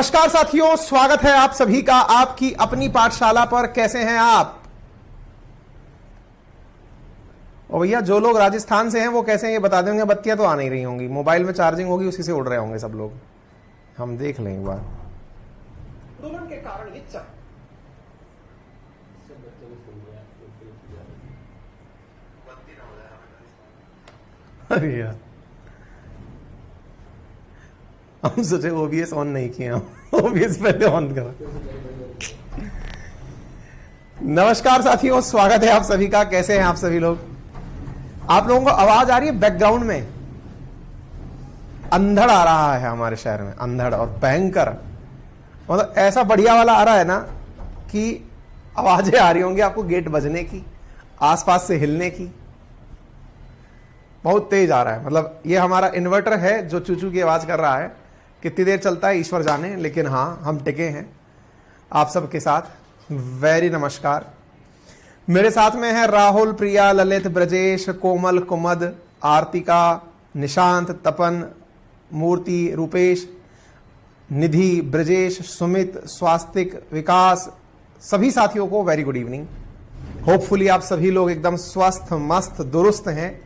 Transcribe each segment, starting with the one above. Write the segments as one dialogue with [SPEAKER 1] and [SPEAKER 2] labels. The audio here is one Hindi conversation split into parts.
[SPEAKER 1] नमस्कार साथियों, स्वागत है आप सभी का आपकी अपनी पाठशाला पर। कैसे हैं आप? और भैया जो लोग राजस्थान से हैं वो कैसे हैं ये बता देंगे। बत्तियां तो आ नहीं रही होंगी, मोबाइल में चार्जिंग होगी, उसी से उड़ रहे होंगे सब लोग। हम देख लें एक बार। दोलन के कारण ये अरे यार, हम सोचे ओबीएस ऑन नहीं किया, ओबीएस पहले ऑन करा। नमस्कार साथियों, स्वागत है आप सभी का। कैसे हैं आप सभी लोग? आप लोगों को आवाज आ रही है बैकग्राउंड में? अंधड़ आ रहा है हमारे शहर में, अंधड़ और भयंकर। मतलब ऐसा बढ़िया वाला आ रहा है ना कि आवाजें आ रही होंगी आपको गेट बजने की, आसपास से हिलने की। बहुत तेज आ रहा है। मतलब ये हमारा इन्वर्टर है जो चूचू की आवाज कर रहा है। कितनी देर चलता है ईश्वर जाने, लेकिन हाँ, हम टिके हैं आप सबके साथ। वेरी नमस्कार। मेरे साथ में है राहुल, प्रिया, ललित, ब्रजेश, कोमल, कुमद, आरतिका, निशांत, तपन, मूर्ति, रूपेश, निधि, ब्रजेश, सुमित, स्वास्तिक, विकास। सभी साथियों को वेरी गुड इवनिंग। होपफुली आप सभी लोग एकदम स्वस्थ, मस्त, दुरुस्त हैं।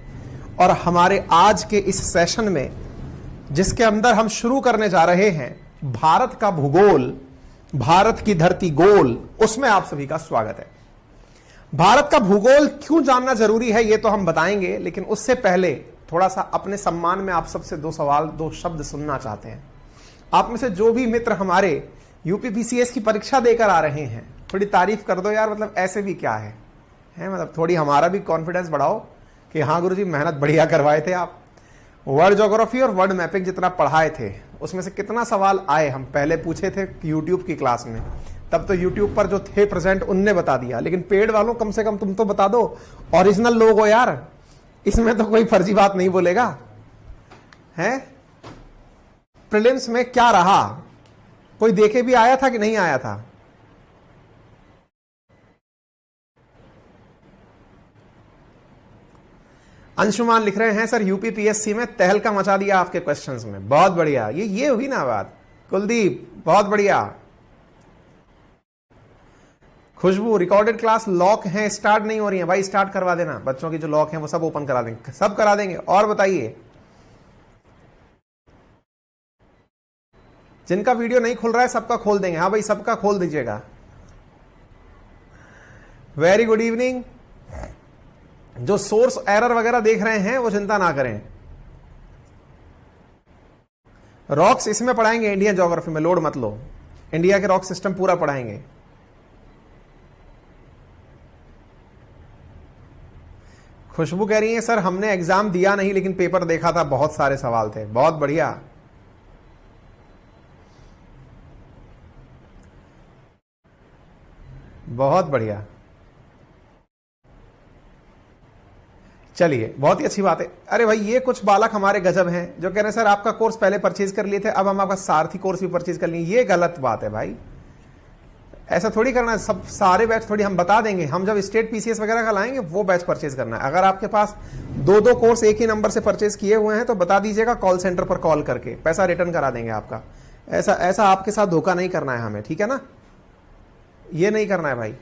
[SPEAKER 1] और हमारे आज के इस सेशन में, जिसके अंदर हम शुरू करने जा रहे हैं भारत का भूगोल, भारत की धरती गोल, उसमें आप सभी का स्वागत है। भारत का भूगोल क्यों जानना जरूरी है ये तो हम बताएंगे, लेकिन उससे पहले थोड़ा सा अपने सम्मान में आप सबसे दो सवाल, दो शब्द सुनना चाहते हैं। आप में से जो भी मित्र हमारे यूपीपीसीएस की परीक्षा देकर आ रहे हैं, थोड़ी तारीफ कर दो यार। मतलब ऐसे भी क्या है मतलब थोड़ी हमारा भी कॉन्फिडेंस बढ़ाओ कि हाँ गुरुजी, मेहनत बढ़िया करवाए थे आप। वर्ल्ड ज्योग्राफी और वर्ल्ड मैपिंग जितना पढ़ाए थे, उसमें से कितना सवाल आए हम पहले पूछे थे यूट्यूब की क्लास में। तब तो यूट्यूब पर जो थे प्रेजेंट उनने बता दिया, लेकिन पेड वालों कम से कम तुम तो बता दो। ओरिजिनल लोग हो यार, इसमें तो कोई फर्जी बात नहीं बोलेगा। हैं प्रीलिम्स में क्या रहा, कोई देखे भी आया था कि नहीं आया था? अंशुमान लिख रहे हैं सर यूपीपीएससी में तहलका मचा दिया आपके क्वेश्चंस में। बहुत बढ़िया, ये हुई ना बात। कुलदीप बहुत बढ़िया। खुशबू, रिकॉर्डेड क्लास लॉक है, स्टार्ट नहीं हो रही है। भाई स्टार्ट करवा देना, बच्चों की जो लॉक है वो सब ओपन करा देंगे, सब करा देंगे। और बताइए, जिनका वीडियो नहीं खुल रहा है सबका खोल देंगे। हाँ भाई, सबका खोल दीजिएगा। Very good evening. जो सोर्स एरर वगैरह देख रहे हैं वो चिंता ना करें, रॉक्स इसमें पढ़ाएंगे, इंडियन ज्योग्राफी में, लोड मत लो। इंडिया के रॉक सिस्टम पूरा पढ़ाएंगे। खुशबू कह रही है सर हमने एग्जाम दिया नहीं लेकिन पेपर देखा था, बहुत सारे सवाल थे। बहुत बढ़िया। बहुत बढ़िया, चलिए बहुत ही अच्छी बात है। अरे भाई, ये कुछ बालक हमारे गजब हैं जो कह रहे हैं सर आपका कोर्स पहले परचेज कर लिए थे, अब हम आपका सारथी कोर्स भी परचेज कर लिए। ये गलत बात है भाई, ऐसा थोड़ी करना है। सब सारे बैच थोड़ी हम बता देंगे। हम जब स्टेट पीसीएस वगैरह का लाएंगे वो बैच परचेज करना है। अगर आपके पास दो कोर्स एक ही नंबर से परचेज किए हुए हैं तो बता दीजिएगा, कॉल सेंटर पर कॉल करके पैसा रिटर्न करा देंगे आपका। ऐसा आपके साथ धोखा नहीं करना है हमें, ठीक है ना? ये नहीं करना है भाई।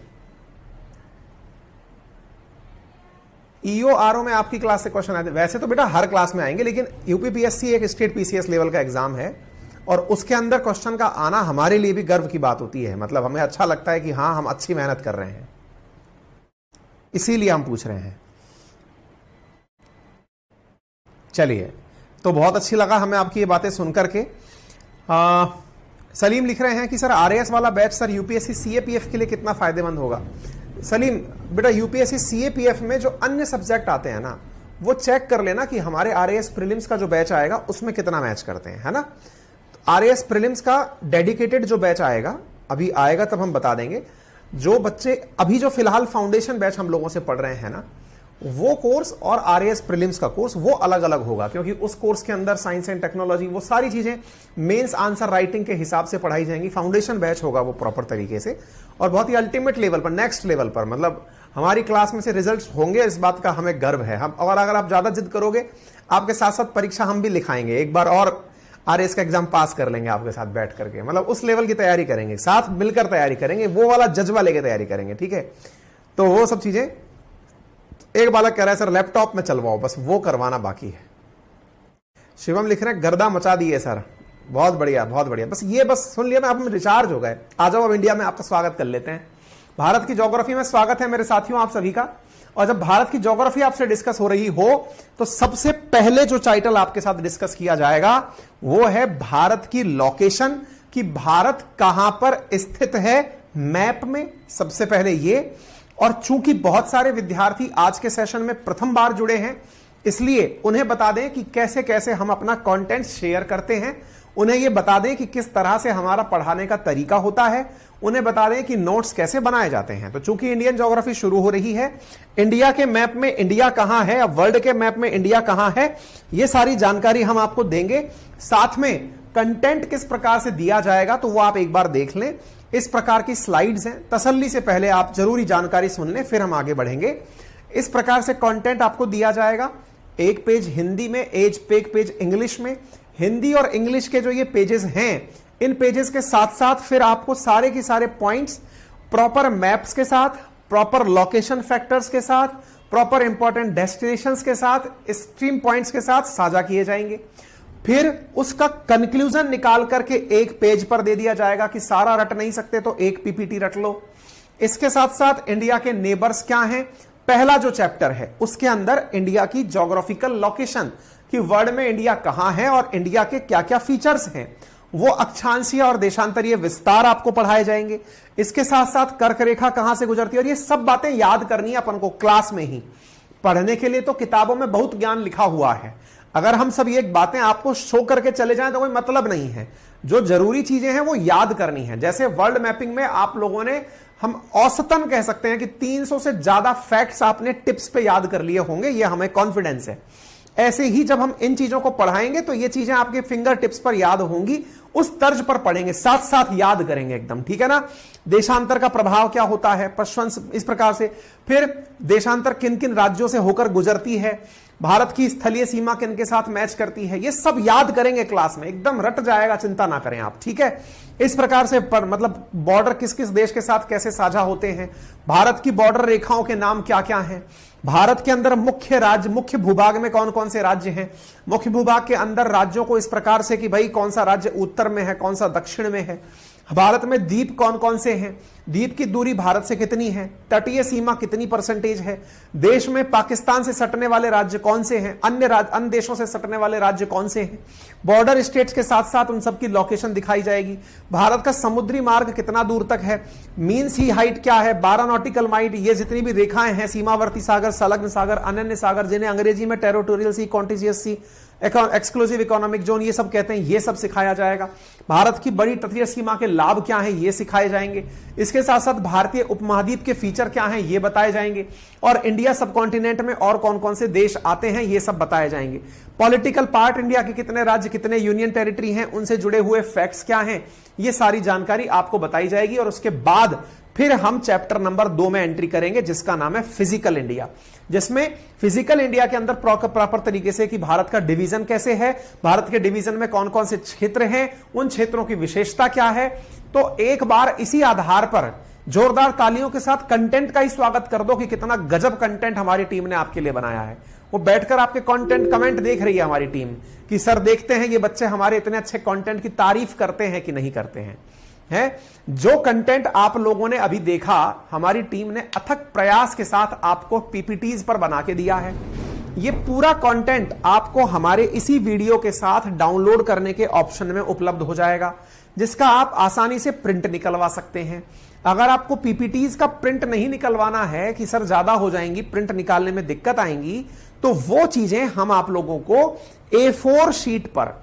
[SPEAKER 1] ईओआरओ में आपकी क्लास से क्वेश्चन आते, वैसे तो बेटा हर क्लास में आएंगे, लेकिन यूपीपीएससी एक स्टेट पीसीएस लेवल का एग्जाम है और उसके अंदर क्वेश्चन का आना हमारे लिए भी गर्व की बात होती है। मतलब हमें अच्छा लगता है कि हाँ, हम अच्छी मेहनत कर रहे हैं, इसीलिए हम पूछ रहे हैं। चलिए, तो बहुत अच्छी लगा हमें आपकी ये बातें सुनकर के। सलीम लिख रहे हैं कि सर आरएएस वाला बैच सर यूपीएससी सीएपीएफ के लिए कितना फायदेमंद होगा? सलीम बेटा, यूपीएससी सीएपीएफ में जो अन्य सब्जेक्ट आते हैं ना, वो चेक कर लेना कि हमारे आरएएस प्रीलिम्स का जो बैच आएगा उसमें कितना मैच करते हैं, है ना? आरएएस प्रीलिम्स का डेडिकेटेड जो बैच आएगा, अभी आएगा तब हम बता देंगे। जो बच्चे अभी जो फिलहाल फाउंडेशन बैच हम लोगों से पढ़ रहे हैं ना, वो कोर्स और आरएएस प्रीलिम्स का कोर्स वो अलग अलग होगा, क्योंकि उस कोर्स के अंदर साइंस एंड टेक्नोलॉजी, वो सारी चीजें मेंस आंसर राइटिंग के हिसाब से पढ़ाई जाएंगी। फाउंडेशन बैच होगा वो प्रॉपर तरीके से, और बहुत ही अल्टीमेट लेवल पर, नेक्स्ट लेवल पर। मतलब हमारी क्लास में से रिजल्ट्स होंगे, इस बात का हमें गर्व है। हम, और अगर आप ज्यादा जिद करोगे, आपके साथ साथ परीक्षा हम भी लिखाएंगे। एक बार और आरएस का एग्जाम पास कर लेंगे आपके साथ बैठ करके, मतलब उस लेवल की तैयारी करेंगे, साथ मिलकर तैयारी करेंगे, वो वाला जज्बा लेके तैयारी करेंगे, ठीक है। तो वो सब चीजें, एक बालक कह रहा है सर लैपटॉप में चलवाओ, बस वो करवाना बाकी है। शिवम लिख रहे हैं गर्दा मचा दिए सर, बहुत बढ़िया बहुत बढ़िया, बस ये बस सुन लिया, मैं आप रिचार्ज हो गए। आ जाओ अब इंडिया में आपका स्वागत कर लेते हैं। भारत की ज्योग्राफी में स्वागत है मेरे साथियों आप सभी का। और जब भारत की ज्योग्राफी आपसे डिस्कस हो रही हो तो सबसे पहले जो टाइटल आपके साथ डिस्कस किया जाएगा वो है भारत की लोकेशन, कि भारत कहां पर स्थित है मैप में, सबसे पहले ये। और चूंकि बहुत सारे विद्यार्थी आज के सेशन में प्रथम बार जुड़े हैं, इसलिए उन्हें बता दें कि कैसे कैसे हम अपना कंटेंट शेयर करते हैं, उन्हें यह बता दें कि किस तरह से हमारा पढ़ाने का तरीका होता है, उन्हें बता दें कि नोट्स कैसे बनाए जाते हैं। तो चूंकि इंडियन ज्योग्राफी शुरू हो रही है, इंडिया के मैप में इंडिया कहां है, वर्ल्ड के मैप में इंडिया कहां है, यह सारी जानकारी हम आपको देंगे। साथ में कंटेंट किस प्रकार से दिया जाएगा तो वो आप एक बार देख लें। इस प्रकार की स्लाइड्स हैं, तसल्ली से पहले आप जरूरी जानकारी सुन लें, फिर हम आगे बढ़ेंगे। इस प्रकार से कंटेंट आपको दिया जाएगा, एक पेज हिंदी में, एक पेज इंग्लिश में। हिंदी और इंग्लिश के जो ये पेजेस हैं, इन पेजेस के साथ साथ फिर आपको सारे के सारे पॉइंट्स प्रॉपर मैप्स के साथ, प्रॉपर लोकेशन फैक्टर्स के साथ, प्रॉपर इंपॉर्टेंट डेस्टिनेशंस के साथ, स्ट्रीम पॉइंट्स के साथ साझा किए जाएंगे। फिर उसका कंक्लूजन निकाल करके एक पेज पर दे दिया जाएगा कि सारा रट नहीं सकते तो एक पीपीटी रट लो। इसके साथ साथ इंडिया के नेबर्स क्या हैं, पहला जो चैप्टर है उसके अंदर इंडिया की ज्योग्राफिकल लोकेशन, कि वर्ल्ड में इंडिया कहां है और इंडिया के क्या क्या फीचर्स हैं, वो अक्षांशीय और देशांतरीय विस्तार आपको पढ़ाए जाएंगे। इसके साथ साथ कर्क रेखा कहां से गुजरती है, और ये सब बातें याद करनी है अपन को क्लास में ही। पढ़ने के लिए तो किताबों में बहुत ज्ञान लिखा हुआ है, अगर हम सब ये बातें आपको शो करके चले जाएं तो कोई मतलब नहीं है। जो जरूरी चीजें हैं वो याद करनी है। जैसे वर्ल्ड मैपिंग में आप लोगों ने, हम औसतन कह सकते हैं कि 300 से ज्यादा फैक्ट्स आपने टिप्स पे याद कर लिए होंगे, ये हमें कॉन्फिडेंस है। ऐसे ही जब हम इन चीजों को पढ़ाएंगे तो ये चीजें आपके फिंगर टिप्स पर याद होंगी, उस तर्ज पर पढ़ेंगे, साथ साथ याद करेंगे एकदम, ठीक है ना। देशांतर का प्रभाव क्या होता है, प्रश्न इस प्रकार से। फिर देशांतर किन किन राज्यों से होकर गुजरती है, भारत की स्थलीय सीमा किन के साथ मैच करती है, ये सब याद करेंगे क्लास में, एकदम रट जाएगा, चिंता ना करें आप, ठीक है। इस प्रकार से मतलब बॉर्डर किस किस देश के साथ कैसे साझा होते हैं, भारत की बॉर्डर रेखाओं के नाम क्या क्या हैं, भारत के अंदर मुख्य राज्य, मुख्य भूभाग में कौन कौन से राज्य हैं, मुख्य भूभाग के अंदर राज्यों को इस प्रकार से कि भाई कौन सा राज्य उत्तर में है, कौन सा दक्षिण में है, भारत में द्वीप कौन कौन से हैं, द्वीप की दूरी भारत से कितनी है, तटीय सीमा कितनी परसेंटेज है, देश में पाकिस्तान से सटने वाले राज्य कौन से हैं, अन्य देशों से सटने वाले राज्य कौन से हैं, बॉर्डर स्टेट्स के साथ साथ उन सबकी लोकेशन दिखाई जाएगी। भारत का समुद्री मार्ग कितना दूर तक है, मीन सी हाइट क्या है, 12 नॉटिकल माइल, ये जितनी भी रेखाएं हैं, सीमावर्ती सागर, संलग्न सागर, अनन्य सागर, जिन्हें अंग्रेजी में टेरिटोरियल सी, कॉन्टिजियस सी, एक्सक्लूसिव इकोनॉमिक जोन ये सब कहते हैं, ये सब सिखाया जाएगा। भारत की बड़ी तटीय सीमा के लाभ क्या हैं, ये सिखाए जाएंगे। इसके साथ साथ भारतीय उपमहाद्वीप के फीचर क्या हैं, ये बताए जाएंगे। और इंडिया सब कॉन्टिनेंट में और कौन कौन से देश आते हैं, ये सब बताए जाएंगे। पॉलिटिकल पार्ट, इंडिया के कितने राज्य, कितने यूनियन टेरिटरी हैं, उनसे जुड़े हुए फैक्ट्स क्या हैं, ये सारी जानकारी आपको बताई जाएगी। और उसके बाद फिर हम चैप्टर नंबर 2 में एंट्री करेंगे, जिसका नाम है फिजिकल इंडिया, जिसमें फिजिकल इंडिया के अंदर प्रॉपर तरीके से कि भारत का डिवीजन कैसे है, भारत के डिवीजन में कौन कौन से क्षेत्र हैं, उन क्षेत्रों की विशेषता क्या है। तो एक बार इसी आधार पर जोरदार तालियों के साथ कंटेंट का ही स्वागत कर दो कि कितना गजब कंटेंट हमारी टीम ने आपके लिए बनाया है। वो बैठकर आपके कंटेंट कमेंट देख रही है हमारी टीम कि सर देखते हैं ये बच्चे हमारे इतने अच्छे कंटेंट की तारीफ करते हैं कि नहीं करते हैं। जो कंटेंट आप लोगों ने अभी देखा, हमारी टीम ने अथक प्रयास के साथ आपको पीपीटीज पर बना के दिया है। ये पूरा कंटेंट आपको हमारे इसी वीडियो के साथ डाउनलोड करने के ऑप्शन में उपलब्ध हो जाएगा, जिसका आप आसानी से प्रिंट निकलवा सकते हैं। अगर आपको पीपीटीज का प्रिंट नहीं निकलवाना है कि सर ज्यादा हो जाएंगी, प्रिंट निकालने में दिक्कत आएंगी, तो वो चीजें हम आप लोगों को A4 शीट पर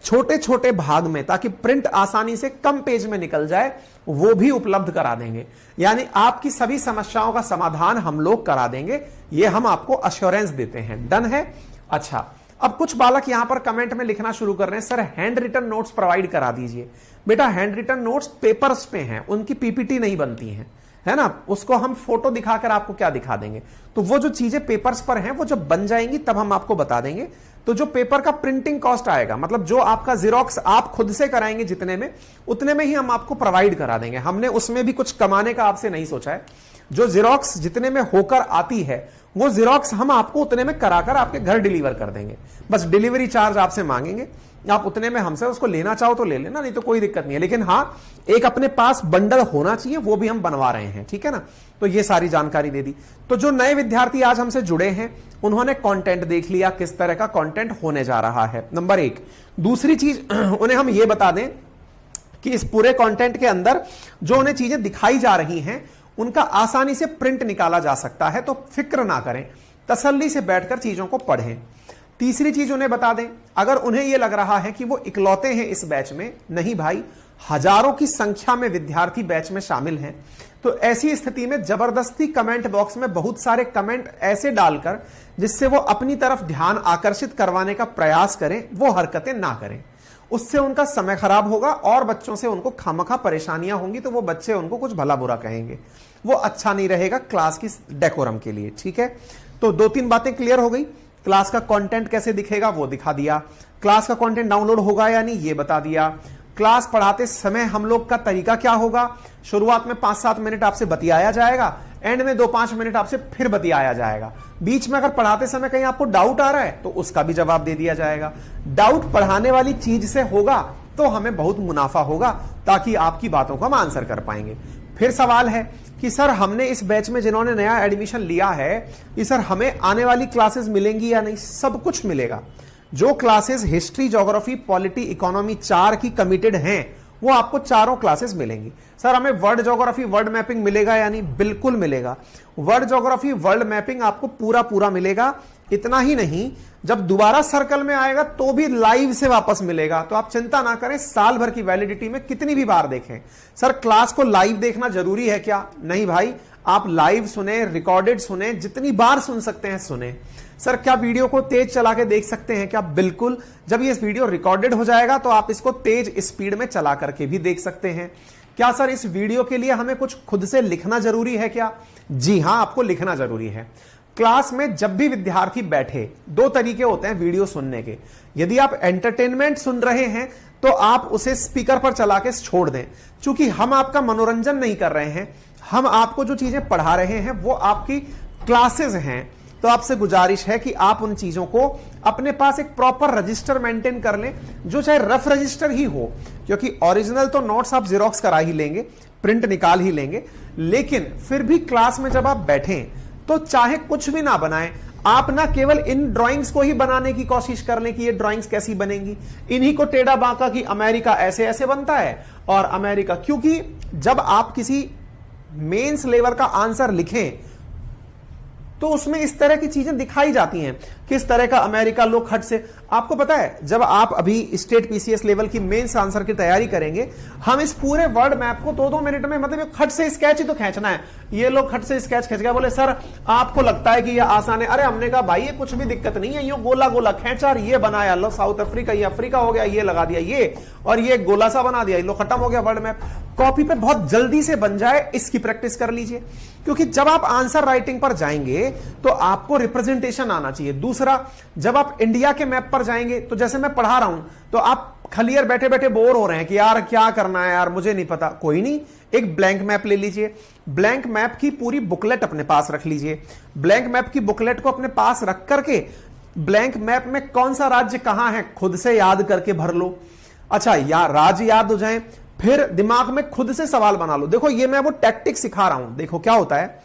[SPEAKER 1] छोटे छोटे भाग में, ताकि प्रिंट आसानी से कम पेज में निकल जाए, वो भी उपलब्ध करा देंगे। यानी आपकी सभी समस्याओं का समाधान हम लोग करा देंगे, ये हम आपको अश्योरेंस देते हैं। डन है? अच्छा, अब कुछ बालक यहां पर कमेंट में लिखना शुरू कर रहे हैं, sir handwritten notes provide करा दीजिए। बेटा हैंड रिटन नोट्स पेपर्स पे हैं, उनकी पीपीटी नहीं बनती हैं। है ना, उसको हम फोटो दिखाकर आपको क्या दिखा देंगे। तो वो जो चीजें पेपर्स पर हैं वो जब बन जाएंगी तब हम आपको बता देंगे। तो जो पेपर का प्रिंटिंग कॉस्ट आएगा, मतलब जो आपका जीरोक्स आप खुद से कराएंगे जितने में, उतने में ही हम आपको प्रोवाइड करा देंगे। हमने उसमें भी कुछ कमाने का आपसे नहीं सोचा है। जो जीरोक्स जितने में होकर आती है वो जीरोक्स हम आपको उतने में कराकर आपके घर डिलीवर कर देंगे। बस डिलीवरी चार्ज आपसे मांगेंगे, आप उतने में हमसे उसको लेना चाहो तो ले लेना, नहीं तो कोई दिक्कत नहीं है। लेकिन हाँ, एक अपने पास बंडल होना चाहिए, वो भी हम बनवा रहे हैं, ठीक है ना। तो ये सारी जानकारी दे दी। तो जो नए विद्यार्थी आज हमसे जुड़े हैं उन्होंने कंटेंट देख लिया, किस तरह का कंटेंट होने जा रहा है, नंबर एक। दूसरी चीज उन्हें हम ये बता दें कि इस पूरे कंटेंट के अंदर जो उन्हें चीजें दिखाई जा रही हैं उनका आसानी से प्रिंट निकाला जा सकता है। तो फिक्र ना करें, तसल्ली से बैठकर चीजों को पढ़ें। तीसरी चीज उन्हें बता दें, अगर उन्हें यह लग रहा है कि वो इकलौते हैं इस बैच में, नहीं भाई, हजारों की संख्या में विद्यार्थी बैच में शामिल हैं। तो ऐसी स्थिति में जबरदस्ती कमेंट बॉक्स में बहुत सारे कमेंट ऐसे डालकर जिससे वो अपनी तरफ ध्यान आकर्षित करवाने का प्रयास करें, वो हरकतें ना करें। उससे उनका समय खराब होगा और बच्चों से उनको खामखा परेशानियां होंगी, तो वो बच्चे उनको कुछ भला बुरा कहेंगे, वो अच्छा नहीं रहेगा क्लास की डेकोरम के लिए, ठीक है। तो 2-3 बातें क्लियर हो गई। क्लास का कंटेंट कैसे दिखेगा वो दिखा दिया, क्लास का कंटेंट डाउनलोड होगा या नहीं ये बता दिया, क्लास पढ़ाते समय हम लोग का तरीका क्या होगा, शुरुआत में 5-7 मिनट आपसे बतियाया जाएगा, एंड में 2-5 मिनट आपसे फिर बतियाया जाएगा। बीच में अगर पढ़ाते समय कहीं आपको डाउट आ रहा है तो उसका भी जवाब दे दिया जाएगा। डाउट पढ़ाने वाली चीज से होगा तो हमें बहुत मुनाफा होगा, ताकि आपकी बातों को हम आंसर कर पाएंगे। फिर सवाल है कि सर हमने इस बैच में जिन्होंने नया एडमिशन लिया है कि सर हमें आने वाली क्लासेस मिलेंगी या नहीं। सब कुछ मिलेगा। जो classes history, geography, polity, economy 4 की कमिटेड हैं वो आपको चारों क्लासेस मिलेंगी। सर हमें वर्ल्ड ज्योग्राफी, वर्ल्ड मैपिंग मिलेगा या नहीं, बिल्कुल मिलेगा। वर्ल्ड ज्योग्राफी, वर्ल्ड मैपिंग आपको पूरा मिलेगा। इतना ही नहीं, जब दोबारा सर्कल में आएगा तो भी लाइव से वापस मिलेगा। तो आप चिंता ना करें, साल भर की वैलिडिटी में कितनी भी बार देखें। सर क्लास को लाइव देखना जरूरी है क्या? नहीं भाई, आप लाइव सुने, रिकॉर्डेड सुने, जितनी बार सुन सकते हैं सुने। सर क्या वीडियो को तेज चला के देख सकते हैं क्या? बिल्कुल। जब ये वीडियो रिकॉर्डेड हो जाएगा तो आप इसको तेज स्पीड में चला करके भी देख सकते हैं। क्या सर इस वीडियो के लिए हमें कुछ खुद से लिखना जरूरी है क्या? जी हां, आपको लिखना जरूरी है। क्लास में जब भी विद्यार्थी बैठे, 2 तरीके होते हैं वीडियो सुनने के। यदि आप एंटरटेनमेंट सुन रहे हैं तो आप उसे स्पीकर पर चला के छोड़ दें। चूंकि हम आपका मनोरंजन नहीं कर रहे हैं, हम आपको जो चीजें पढ़ा रहे हैं वो आपकी क्लासेस हैं। तो आपसे गुजारिश है कि आप उन चीजों को अपने पास एक प्रॉपर रजिस्टर मेंटेन कर लें, जो चाहे रफ रजिस्टर ही हो, क्योंकि ओरिजिनल तो नोट्स आप जेरोक्स करा ही लेंगे, प्रिंट निकाल ही लेंगे। लेकिन फिर भी क्लास में जब आप बैठें तो चाहे कुछ भी ना बनाएं, आप ना केवल इन ड्राइंग्स को ही बनाने की कोशिश कर लें कि ये ड्राइंग्स कैसी बनेंगी, इन्हीं को टेढ़ा बांका कि अमेरिका ऐसे ऐसे बनता है और अमेरिका। क्योंकि जब आप किसी मेंस लेवल का आंसर लिखें तो उसमें इस तरह की चीजें दिखाई जाती हैं, किस तरह का अमेरिका लोग खट से। आपको पता है, जब आप अभी स्टेट पीसीएस लेवल की मेंस आंसर की तैयारी करेंगे, हम इस पूरे वर्ड मैप को 2-2 मिनट में, मतलब खट से स्केच ही तो खींचना है। ये लोग खट से स्केच खींच गया, बोले सर आपको लगता है कि ये आसान है। अरे हमने कहा भाई ये कुछ भी दिक्कत नहीं है, ये गोला गोला खींचा, ये बनाया लो साउथ अफ्रीका, ये अफ्रीका हो गया, ये लगा दिया ये, और ये गोला सा बना दिया, लो खत्म हो गया वर्ड मैप। कॉपी पे बहुत जल्दी से बन जाए, इसकी प्रैक्टिस कर लीजिए। क्योंकि जब आप आंसर राइटिंग पर जाएंगे तो आपको रिप्रेजेंटेशन आना चाहिए। दूसरा, जब आप इंडिया के मैप पर जाएंगे तो जैसे मैं पढ़ा रहा हूं तो आप खलियर बैठे बैठे बोर हो रहे हैं कि यार क्या करना है यार, मुझे नहीं पता। कोई नहीं, एक ब्लैंक मैप ले लीजिए, ब्लैंक मैप की पूरी बुकलेट अपने पास रख लीजिए। ब्लैंक मैप की बुकलेट को अपने पास रख करके ब्लैंक मैप में कौन सा राज्य कहां है खुद से याद करके भर लो। अच्छा, या राज्य याद हो जाए, फिर दिमाग में खुद से सवाल बना लो। देखो ये मैं वो टैक्टिक सिखा रहा हूं। देखो क्या होता है,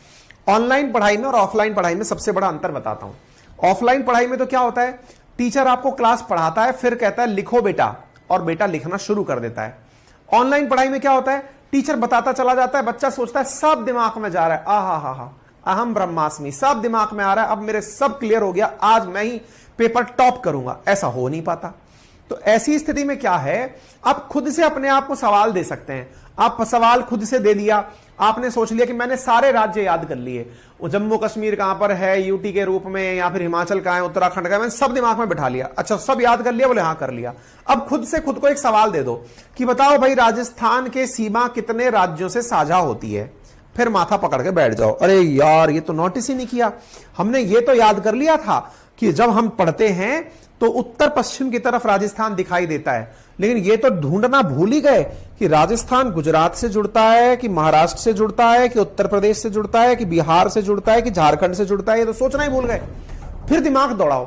[SPEAKER 1] ऑनलाइन पढ़ाई में और ऑफलाइन पढ़ाई में सबसे बड़ा अंतर बताता हूं। ऑफलाइन पढ़ाई में तो क्या होता है, टीचर आपको क्लास पढ़ाता है, फिर कहता है लिखो बेटा, और बेटा लिखना शुरू कर देता है। ऑनलाइन पढ़ाई में क्या होता है, टीचर बताता चला जाता है, बच्चा सोचता है सब दिमाग में जा रहा है, आहा अहम ब्रह्मास्मि, सब दिमाग में आ रहा है, अब मेरे सब क्लियर हो गया, आज मैं ही पेपर टॉप करूंगा। ऐसा हो नहीं पाता। तो ऐसी स्थिति में क्या है, आप खुद से अपने आप को सवाल दे सकते हैं। आप सवाल खुद से दे दिया, आपने सोच लिया कि मैंने सारे राज्य याद कर लिए, वो जम्मू कश्मीर कहां पर है यूटी के रूप में, या फिर हिमाचल कहां है, उत्तराखंड का है, मैंने सब दिमाग में बिठा लिया। अच्छा सब याद कर लिया? बोले हाँ कर लिया। अब खुद से खुद को एक सवाल दे दो कि बताओ भाई राजस्थान के सीमा कितने राज्यों से साझा होती है। फिर माथा पकड़ के बैठ जाओ, अरे यार ये तो नोटिस ही नहीं किया, हमने ये तो याद कर लिया था कि जब हम पढ़ते हैं तो उत्तर पश्चिम की तरफ राजस्थान दिखाई देता है, लेकिन ये तो ढूंढना भूल ही गए कि राजस्थान गुजरात से जुड़ता है, कि महाराष्ट्र से जुड़ता है, कि उत्तर प्रदेश से जुड़ता है, कि बिहार से जुड़ता है, कि झारखंड से जुड़ता है। ये तो सोचना ही भूल गए, फिर दिमाग दौड़ाओ।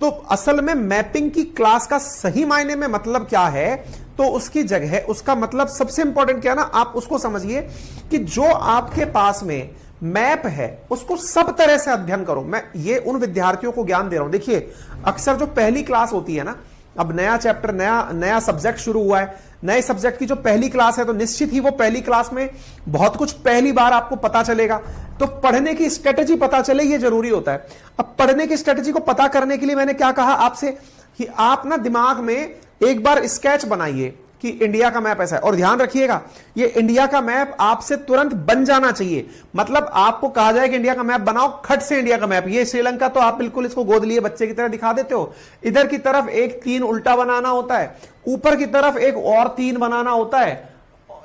[SPEAKER 1] तो असल में मैपिंग की क्लास का सही मायने में मतलब क्या है, तो उसकी जगह उसका मतलब सबसे इंपॉर्टेंट क्या है ना, आप उसको समझिए कि जो आपके पास में मैप है उसको सब तरह से अध्ययन करो। मैं ये उन विद्यार्थियों को ज्ञान दे रहा हूं, देखिए अक्सर जो पहली क्लास होती है ना, अब नया चैप्टर नया सब्जेक्ट शुरू हुआ है, नए सब्जेक्ट की जो पहली क्लास है, तो निश्चित ही वो पहली क्लास में बहुत कुछ पहली बार आपको पता चलेगा, तो पढ़ने की स्ट्रेटेजी पता चले ये जरूरी होता है। अब पढ़ने की स्ट्रेटेजी को पता करने के लिए मैंने क्या कहा आपसे कि आप ना दिमाग में एक बार स्केच बनाइए कि इंडिया का मैप ऐसा है, और ध्यान रखिएगा ये इंडिया का मैप आपसे तुरंत बन जाना चाहिए। मतलब आपको कहा जाए कि इंडिया का मैप बनाओ, खट से इंडिया का मैप, ये श्रीलंका तो आप बिल्कुल इसको गोद लिए बच्चे की तरह दिखा देते हो। इधर की तरफ एक 3 उल्टा बनाना होता है, ऊपर की तरफ एक और 3 बनाना होता है,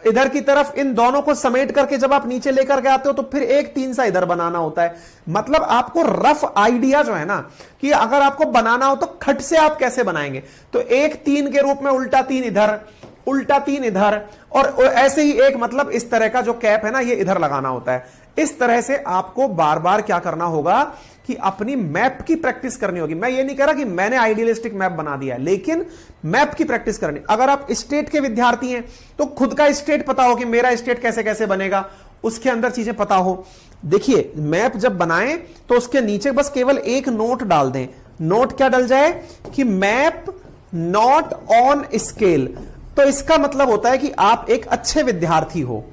[SPEAKER 1] इधर की तरफ इन दोनों को समेट करके जब आप नीचे लेकर के आते हो तो फिर एक 3 सा इधर बनाना होता है। मतलब आपको रफ आइडिया जो है ना कि अगर आपको बनाना हो तो खट से आप कैसे बनाएंगे, तो एक 3 के रूप में उल्टा 3 इधर, उल्टा 3 इधर, और ऐसे ही एक मतलब इस तरह का जो कैप है ना ये इधर लगाना होता है। इस तरह से आपको बार बार क्या करना होगा कि अपनी मैप की प्रैक्टिस करनी होगी। मैं ये नहीं कह रहा कि मैंने आइडियलिस्टिक मैप बना दिया, लेकिन मैप की प्रैक्टिस करनी। अगर आप स्टेट के विद्यार्थी हैं तो खुद का स्टेट पता हो कि मेरा स्टेट कैसे कैसे बनेगा, उसके अंदर चीजें पता हो। देखिए मैप जब बनाएं तो उसके नीचे बस केवल एक नोट डाल दें। नोट क्या डल जाए कि मैप नॉट ऑन स्केल। तो इसका मतलब होता है कि आप एक अच्छे विद्यार्थी हो।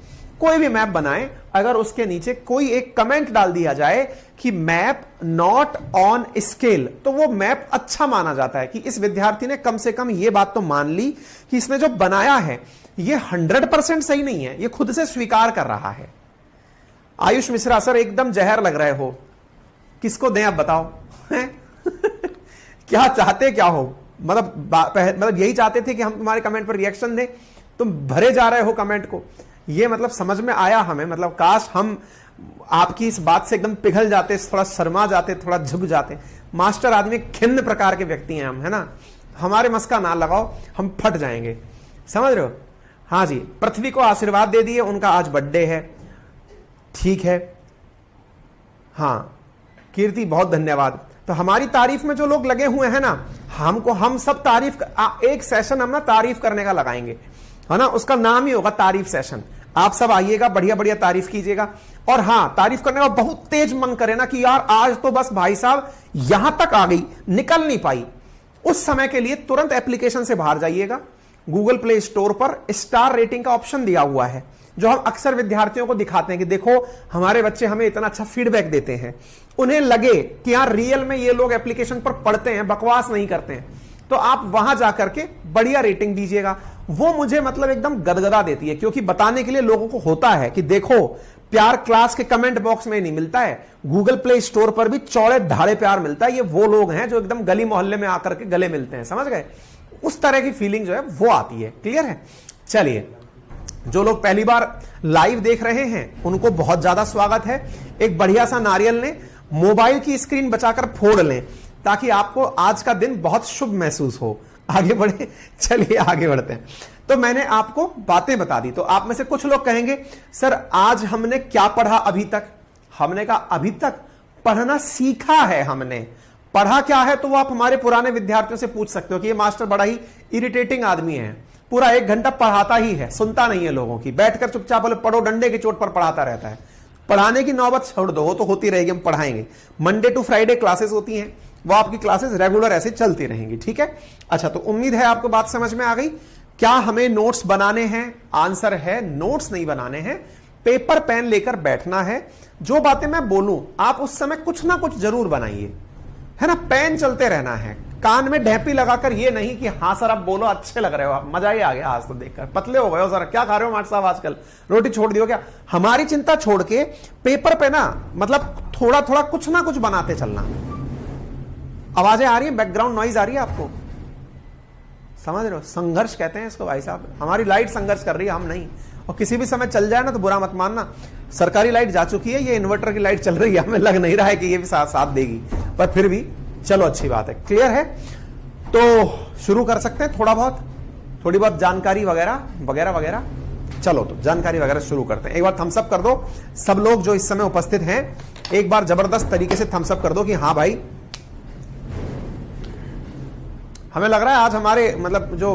[SPEAKER 1] कोई भी मैप बनाएं, अगर उसके नीचे कोई एक कमेंट डाल दिया जाए कि मैप नॉट ऑन स्केल, तो वो मैप अच्छा माना जाता है कि इस विद्यार्थी ने कम से कम ये बात तो मान ली कि इसने जो बनाया है ये 100% सही नहीं है, ये खुद से स्वीकार कर रहा है। आयुष मिश्रा सर एकदम जहर लग रहे हो, किसको दें आप बताओ? क्या चाहते क्या हो? मतलब यही चाहते थे कि हम तुम्हारे कमेंट पर रिएक्शन दें, तुम भरे जा रहे हो कमेंट को। ये मतलब समझ में आया हमें, मतलब काश हम आपकी इस बात से एकदम पिघल जाते, थोड़ा शर्मा जाते, थोड़ा झुक जाते। मास्टर आदमी खिन्न प्रकार के व्यक्ति हैं हम, है ना, हमारे मस का ना लगाओ, हम फट जाएंगे, समझ रहे हो? हाँ जी, पृथ्वी को आशीर्वाद दे दिए, उनका आज बर्थडे है, ठीक है। हाँ कीर्ति बहुत धन्यवाद। तो हमारी तारीफ में जो लोग लगे हुए हैं ना, हम सब तारीफ, एक सेशन हम ना तारीफ करने का लगाएंगे, है ना, उसका नाम ही होगा तारीफ सेशन। आप सब आइएगा, बढ़िया बढ़िया तारीफ कीजिएगा। और हाँ, तारीफ करने का बहुत तेज मन करे ना कि यार आज तो बस भाई साहब यहां तक आ गई, निकल नहीं पाई, उस समय के लिए तुरंत एप्लीकेशन से बाहर जाइएगा। गूगल प्ले स्टोर पर स्टार रेटिंग का ऑप्शन दिया हुआ है, जो हम अक्सर विद्यार्थियों को दिखाते हैं कि देखो हमारे बच्चे हमें इतना अच्छा फीडबैक देते हैं, उन्हें लगे कि यार रियल में ये लोग एप्लीकेशन पर पढ़ते हैं, बकवास नहीं करते हैं, तो आप वहां जाकर के बढ़िया रेटिंग दीजिएगा। वो मुझे मतलब एकदम गदगदा देती है, क्योंकि बताने के लिए लोगों को होता है कि देखो प्यार क्लास के कमेंट बॉक्स में नहीं मिलता है, गूगल प्ले स्टोर पर भी चौड़े ढाड़े प्यार मिलता है। ये वो लोग हैं जो एकदम गली मोहल्ले में आकर के गले मिलते हैं, समझ गए? उस तरह की फीलिंग जो है वो आती है। क्लियर है? चलिए, जो लोग पहली बार लाइव देख रहे हैं उनको बहुत ज्यादा स्वागत है। एक बढ़िया सा नारियल लें, मोबाइल की स्क्रीन बचाकर फोड़ लें, ताकि आपको आज का दिन बहुत शुभ महसूस हो। आगे बढ़े, चलिए आगे बढ़ते हैं। तो मैंने आपको बातें बता दी, तो आप में से कुछ लोग कहेंगे सर आज हमने क्या पढ़ा अभी तक? हमने कहा अभी तक पढ़ना सीखा है। हमने पढ़ा क्या है तो वो आप हमारे पुराने विद्यार्थियों से पूछ सकते हो कि ये मास्टर बड़ा ही इरिटेटिंग आदमी है, पूरा 1 घंटा पढ़ाता ही है, सुनता नहीं है लोगों की, बैठकर चुपचाप बोले पढ़ो, डंडे की चोट पर पढ़ाता रहता है। पढ़ाने की नौबत छोड़ दो, वो तो होती रहेगी, हम पढ़ाएंगे। मंडे टू फ्राइडे क्लासेस होती हैं, वो आपकी क्लासेस रेगुलर ऐसे चलती रहेंगी, ठीक है? अच्छा, तो उम्मीद है आपको बात समझ में आ गई। क्या हमें नोट्स बनाने हैं? आंसर है नोट्स नहीं बनाने हैं, पेपर पेन लेकर बैठना है। जो बातें मैं बोलूं आप उस समय कुछ ना कुछ जरूर बनाइए, है ना, पेन चलते रहना है, कान में ढेपी लगाकर ये नहीं कि हाँ सर आप बोलो, अच्छे लग रहे हो आप, मजा ही आ गया आज तो देखकर, पतले हो गए हो सर, क्या खा रहे हो मास्टर साहब आजकल, रोटी छोड़ दियो क्या? हमारी चिंता छोड़ के पेपर पे ना मतलब थोड़ा थोड़ा कुछ ना कुछ बनाते चलना। आवाजें आ रही है, बैकग्राउंड नॉइज आ रही है आपको? समझ रहे हो? संघर्ष कहते हैं इसको भाई साहब, हमारी लाइट संघर्ष कर रही है, हम नहीं। और किसी भी समय चल जाए ना तो बुरा मत मानना, सरकारी लाइट जा चुकी है, ये इन्वर्टर की लाइट चल रही है, हमें लग नहीं रहा है कि ये भी साथ देगी, पर फिर भी चलो अच्छी बात है। क्लियर है? तो शुरू कर सकते हैं थोड़ी बहुत जानकारी वगैरह वगैरह वगैरह। चलो तो जानकारी वगैरह शुरू करते हैं। एक बार थम्स अप कर दो सब लोग जो इस समय उपस्थित हैं, एक बार जबरदस्त तरीके से थम्स अप कर दो कि हाँ भाई, हमें लग रहा है आज हमारे मतलब जो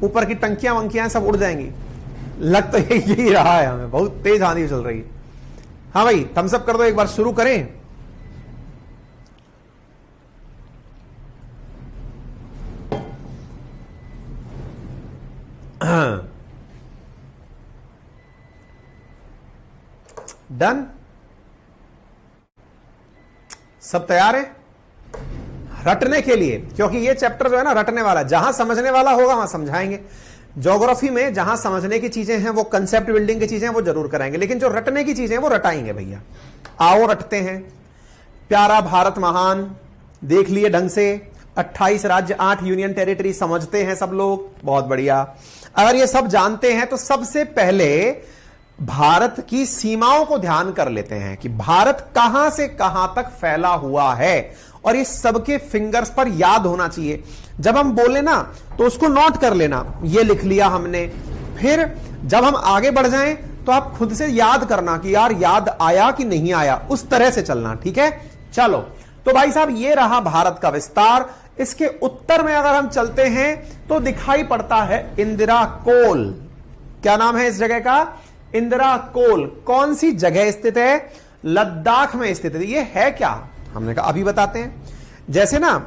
[SPEAKER 1] ऊपर की टंकियां वंकियां सब उड़ जाएंगी, लग तो यही रहा है हमें, बहुत तेज आंधी चल रही है। हाँ भाई थम्स अप कर दो, एक बार शुरू करें। डन? सब तैयार है रटने के लिए? क्योंकि ये चैप्टर जो है ना रटने वाला, जहां समझने वाला होगा वहां समझाएंगे। ज्योग्राफी में जहां समझने की चीजें हैं, वो कंसेप्ट बिल्डिंग की चीजें हैं, वो जरूर कराएंगे, लेकिन जो रटने की चीजें हैं वो रटाएंगे भैया। आओ रटते हैं। प्यारा भारत महान, देख लिए ढंग से, 28 राज्य 8 यूनियन टेरिटरी समझते हैं सब लोग, बहुत बढ़िया। अगर ये सब जानते हैं तो सबसे पहले भारत की सीमाओं को ध्यान कर लेते हैं कि भारत कहां से कहां तक फैला हुआ है, और ये सबके फिंगर्स पर याद होना चाहिए। जब हम बोले ना तो उसको नोट कर लेना, ये लिख लिया हमने, फिर जब हम आगे बढ़ जाएं तो आप खुद से याद करना कि यार याद आया कि नहीं आया, उस तरह से चलना, ठीक है? चलो तो भाई साहब ये रहा भारत का विस्तार। इसके उत्तर में अगर हम चलते हैं तो दिखाई पड़ता है इंदिरा कोल। क्या नाम है इस जगह का? इंदिरा कोल। कौन सी जगह स्थित है? लद्दाख में स्थित है। ये है क्या? हमने कहा अभी बताते हैं। जैसे ना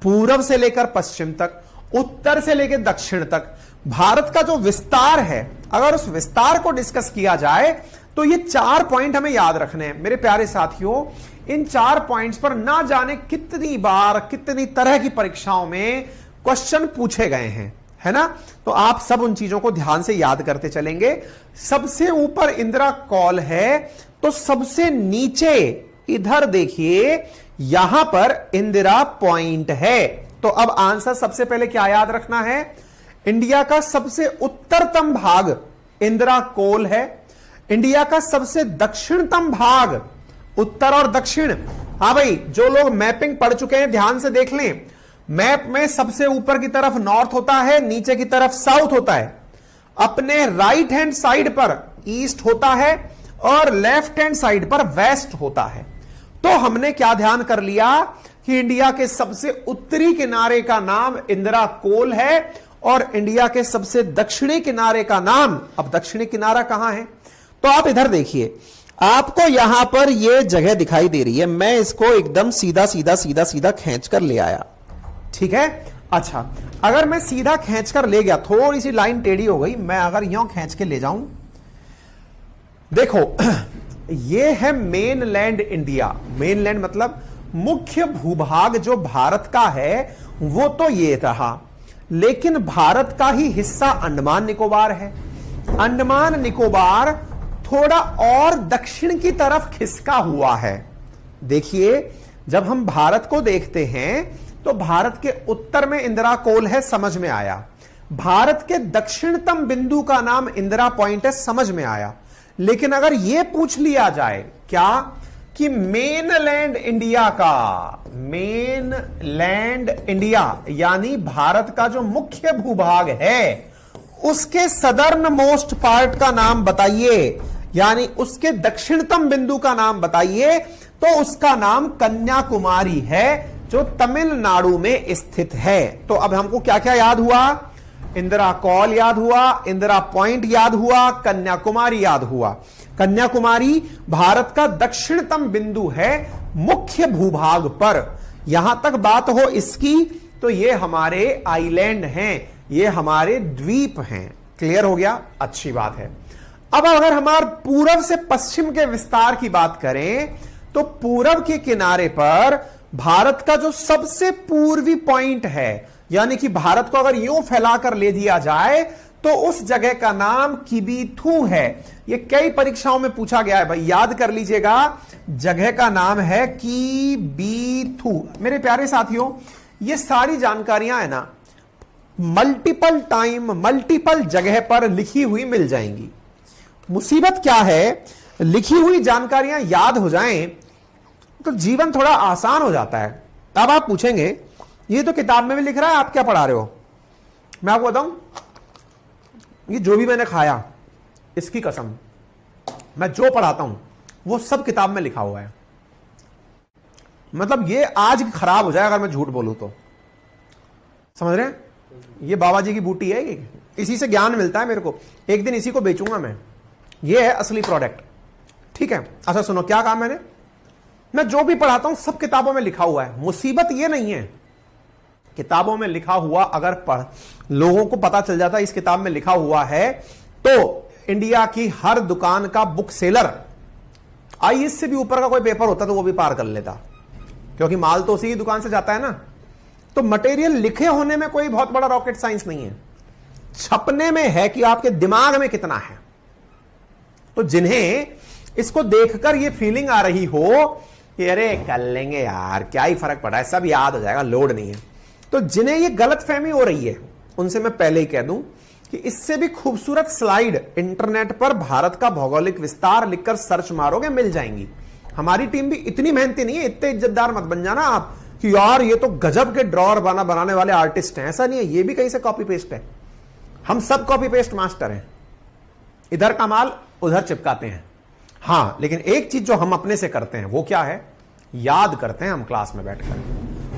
[SPEAKER 1] पूर्व से लेकर पश्चिम तक, उत्तर से लेकर दक्षिण तक भारत का जो विस्तार है, अगर उस विस्तार को डिस्कस किया जाए तो ये 4 पॉइंट हमें याद रखने हैं मेरे प्यारे साथियों। इन 4 पॉइंट्स पर ना जाने कितनी बार कितनी तरह की परीक्षाओं में क्वेश्चन पूछे गए हैं, है ना? तो आप सब उन चीजों को ध्यान से याद करते चलेंगे। सबसे ऊपर इंदिरा कॉल है, तो सबसे नीचे इधर देखिए, यहां पर इंदिरा पॉइंट है। तो अब आंसर सबसे पहले क्या याद रखना है? इंडिया का सबसे उत्तरतम भाग इंदिरा कोल है, इंडिया का सबसे दक्षिणतम भाग, उत्तर और दक्षिण। हां भाई, जो लोग मैपिंग पढ़ चुके हैं ध्यान से देख लें, मैप में सबसे ऊपर की तरफ नॉर्थ होता है, नीचे की तरफ साउथ होता है, अपने राइट हैंड साइड पर ईस्ट होता है और लेफ्ट हैंड साइड पर वेस्ट होता है। तो हमने क्या ध्यान कर लिया कि इंडिया के सबसे उत्तरी किनारे का नाम इंदिरा कोल है और इंडिया के सबसे दक्षिणी किनारे का नाम, अब दक्षिणी किनारा कहां है? तो आप इधर देखिए, आपको यहां पर यह जगह दिखाई दे रही है, मैं इसको एकदम सीधा सीधा सीधा सीधा खींच कर ले आया, ठीक है? अच्छा, अगर मैं सीधा खींचकर ले गया, थोड़ी सी लाइन टेढ़ी हो गई, मैं अगर यूं खींच के ले जाऊं, देखो ये है मेनलैंड इंडिया। मेनलैंड मतलब मुख्य भूभाग जो भारत का है वो तो ये रहा, लेकिन भारत का ही हिस्सा अंडमान निकोबार है। अंडमान निकोबार थोड़ा और दक्षिण की तरफ खिसका हुआ है। देखिए, जब हम भारत को देखते हैं तो भारत के उत्तर में इंदिरा कोल है, समझ में आया। भारत के दक्षिणतम बिंदु का नाम इंदिरा पॉइंट है, समझ में आया। लेकिन अगर यह पूछ लिया जाए क्या कि मेनलैंड इंडिया का, मेनलैंड इंडिया यानी भारत का जो मुख्य भूभाग है, उसके सदर्न मोस्ट पार्ट का नाम बताइए, यानी उसके दक्षिणतम बिंदु का नाम बताइए, तो उसका नाम कन्याकुमारी है जो तमिलनाडु में स्थित है। तो अब हमको क्या क्या याद हुआ? इंदिरा कॉल याद हुआ, इंदिरा पॉइंट याद हुआ, कन्याकुमारी याद हुआ। कन्याकुमारी भारत का दक्षिणतम बिंदु है मुख्य भूभाग पर। यहां तक बात हो इसकी, तो ये हमारे आइलैंड हैं, ये हमारे द्वीप हैं। क्लियर हो गया? अच्छी बात है। अब अगर हमारे पूर्व से पश्चिम के विस्तार की बात करें तो पूर्व के किनारे पर भारत का जो सबसे पूर्वी पॉइंट है, यानी कि भारत को अगर यूं फैलाकर ले दिया जाए तो उस जगह का नाम किबीथू है। ये कई परीक्षाओं में पूछा गया है भाई, याद कर लीजिएगा, जगह का नाम है किबीथू। मेरे प्यारे साथियों, ये सारी जानकारियां है ना मल्टीपल टाइम मल्टीपल जगह पर लिखी हुई मिल जाएंगी। मुसीबत क्या है, लिखी हुई जानकारियां याद हो जाएं तो जीवन थोड़ा आसान हो जाता है। अब आप पूछेंगे ये तो किताब में भी लिख रहा है, आप क्या पढ़ा रहे हो? मैं आपको बताऊं, ये जो भी मैंने खाया, इसकी कसम, मैं जो पढ़ाता हूं वो सब किताब में लिखा हुआ है। मतलब ये आज खराब हो जाए अगर मैं झूठ बोलूं तो, समझ रहे हैं? ये बाबा जी की बूटी है, ये इसी से ज्ञान मिलता है मेरे को, एक दिन इसी को बेचूंगा मैं। ये है असली प्रोडक्ट, ठीक है? अच्छा सुनो, क्या कहा मैंने? मैं जो भी पढ़ाता हूं सब किताबों में लिखा हुआ है। मुसीबत ये नहीं है, किताबों में लिखा हुआ अगर पढ़ लोगों को पता चल जाता इस किताब में लिखा हुआ है तो इंडिया की हर दुकान का बुक सेलर, आईएएस से भी ऊपर का कोई पेपर होता तो वो भी पार कर लेता, क्योंकि माल तो उसी की दुकान से जाता है ना। तो मटेरियल लिखे होने में कोई बहुत बड़ा रॉकेट साइंस नहीं है, छपने में है कि आपके दिमाग में कितना है। तो जिन्हें इसको देखकर ये फीलिंग आ रही हो कि अरे कर लेंगे यार, क्या ही फर्क पड़ा है, सब याद हो जाएगा, लोड नहीं है, तो जिन्हें ये गलतफहमी हो रही है उनसे मैं पहले ही कह दूं कि इससे भी खूबसूरत स्लाइड इंटरनेट पर भारत का भौगोलिक विस्तार लिखकर सर्च मारोगे मिल जाएंगी। हमारी टीम भी इतनी मेहनती नहीं है, इतने इज्जतदार मत बन जाना आप कि यार ये तो गजब के ड्रॉअर बनाने वाले आर्टिस्ट हैं। ऐसा नहीं है, ये भी कहीं से कॉपी पेस्ट है। हम सब कॉपी पेस्ट मास्टर हैं, इधर का माल उधर चिपकाते हैं। हां, लेकिन एक चीज जो हम अपने से करते हैं वो क्या है, याद करते हैं हम क्लास में बैठकर,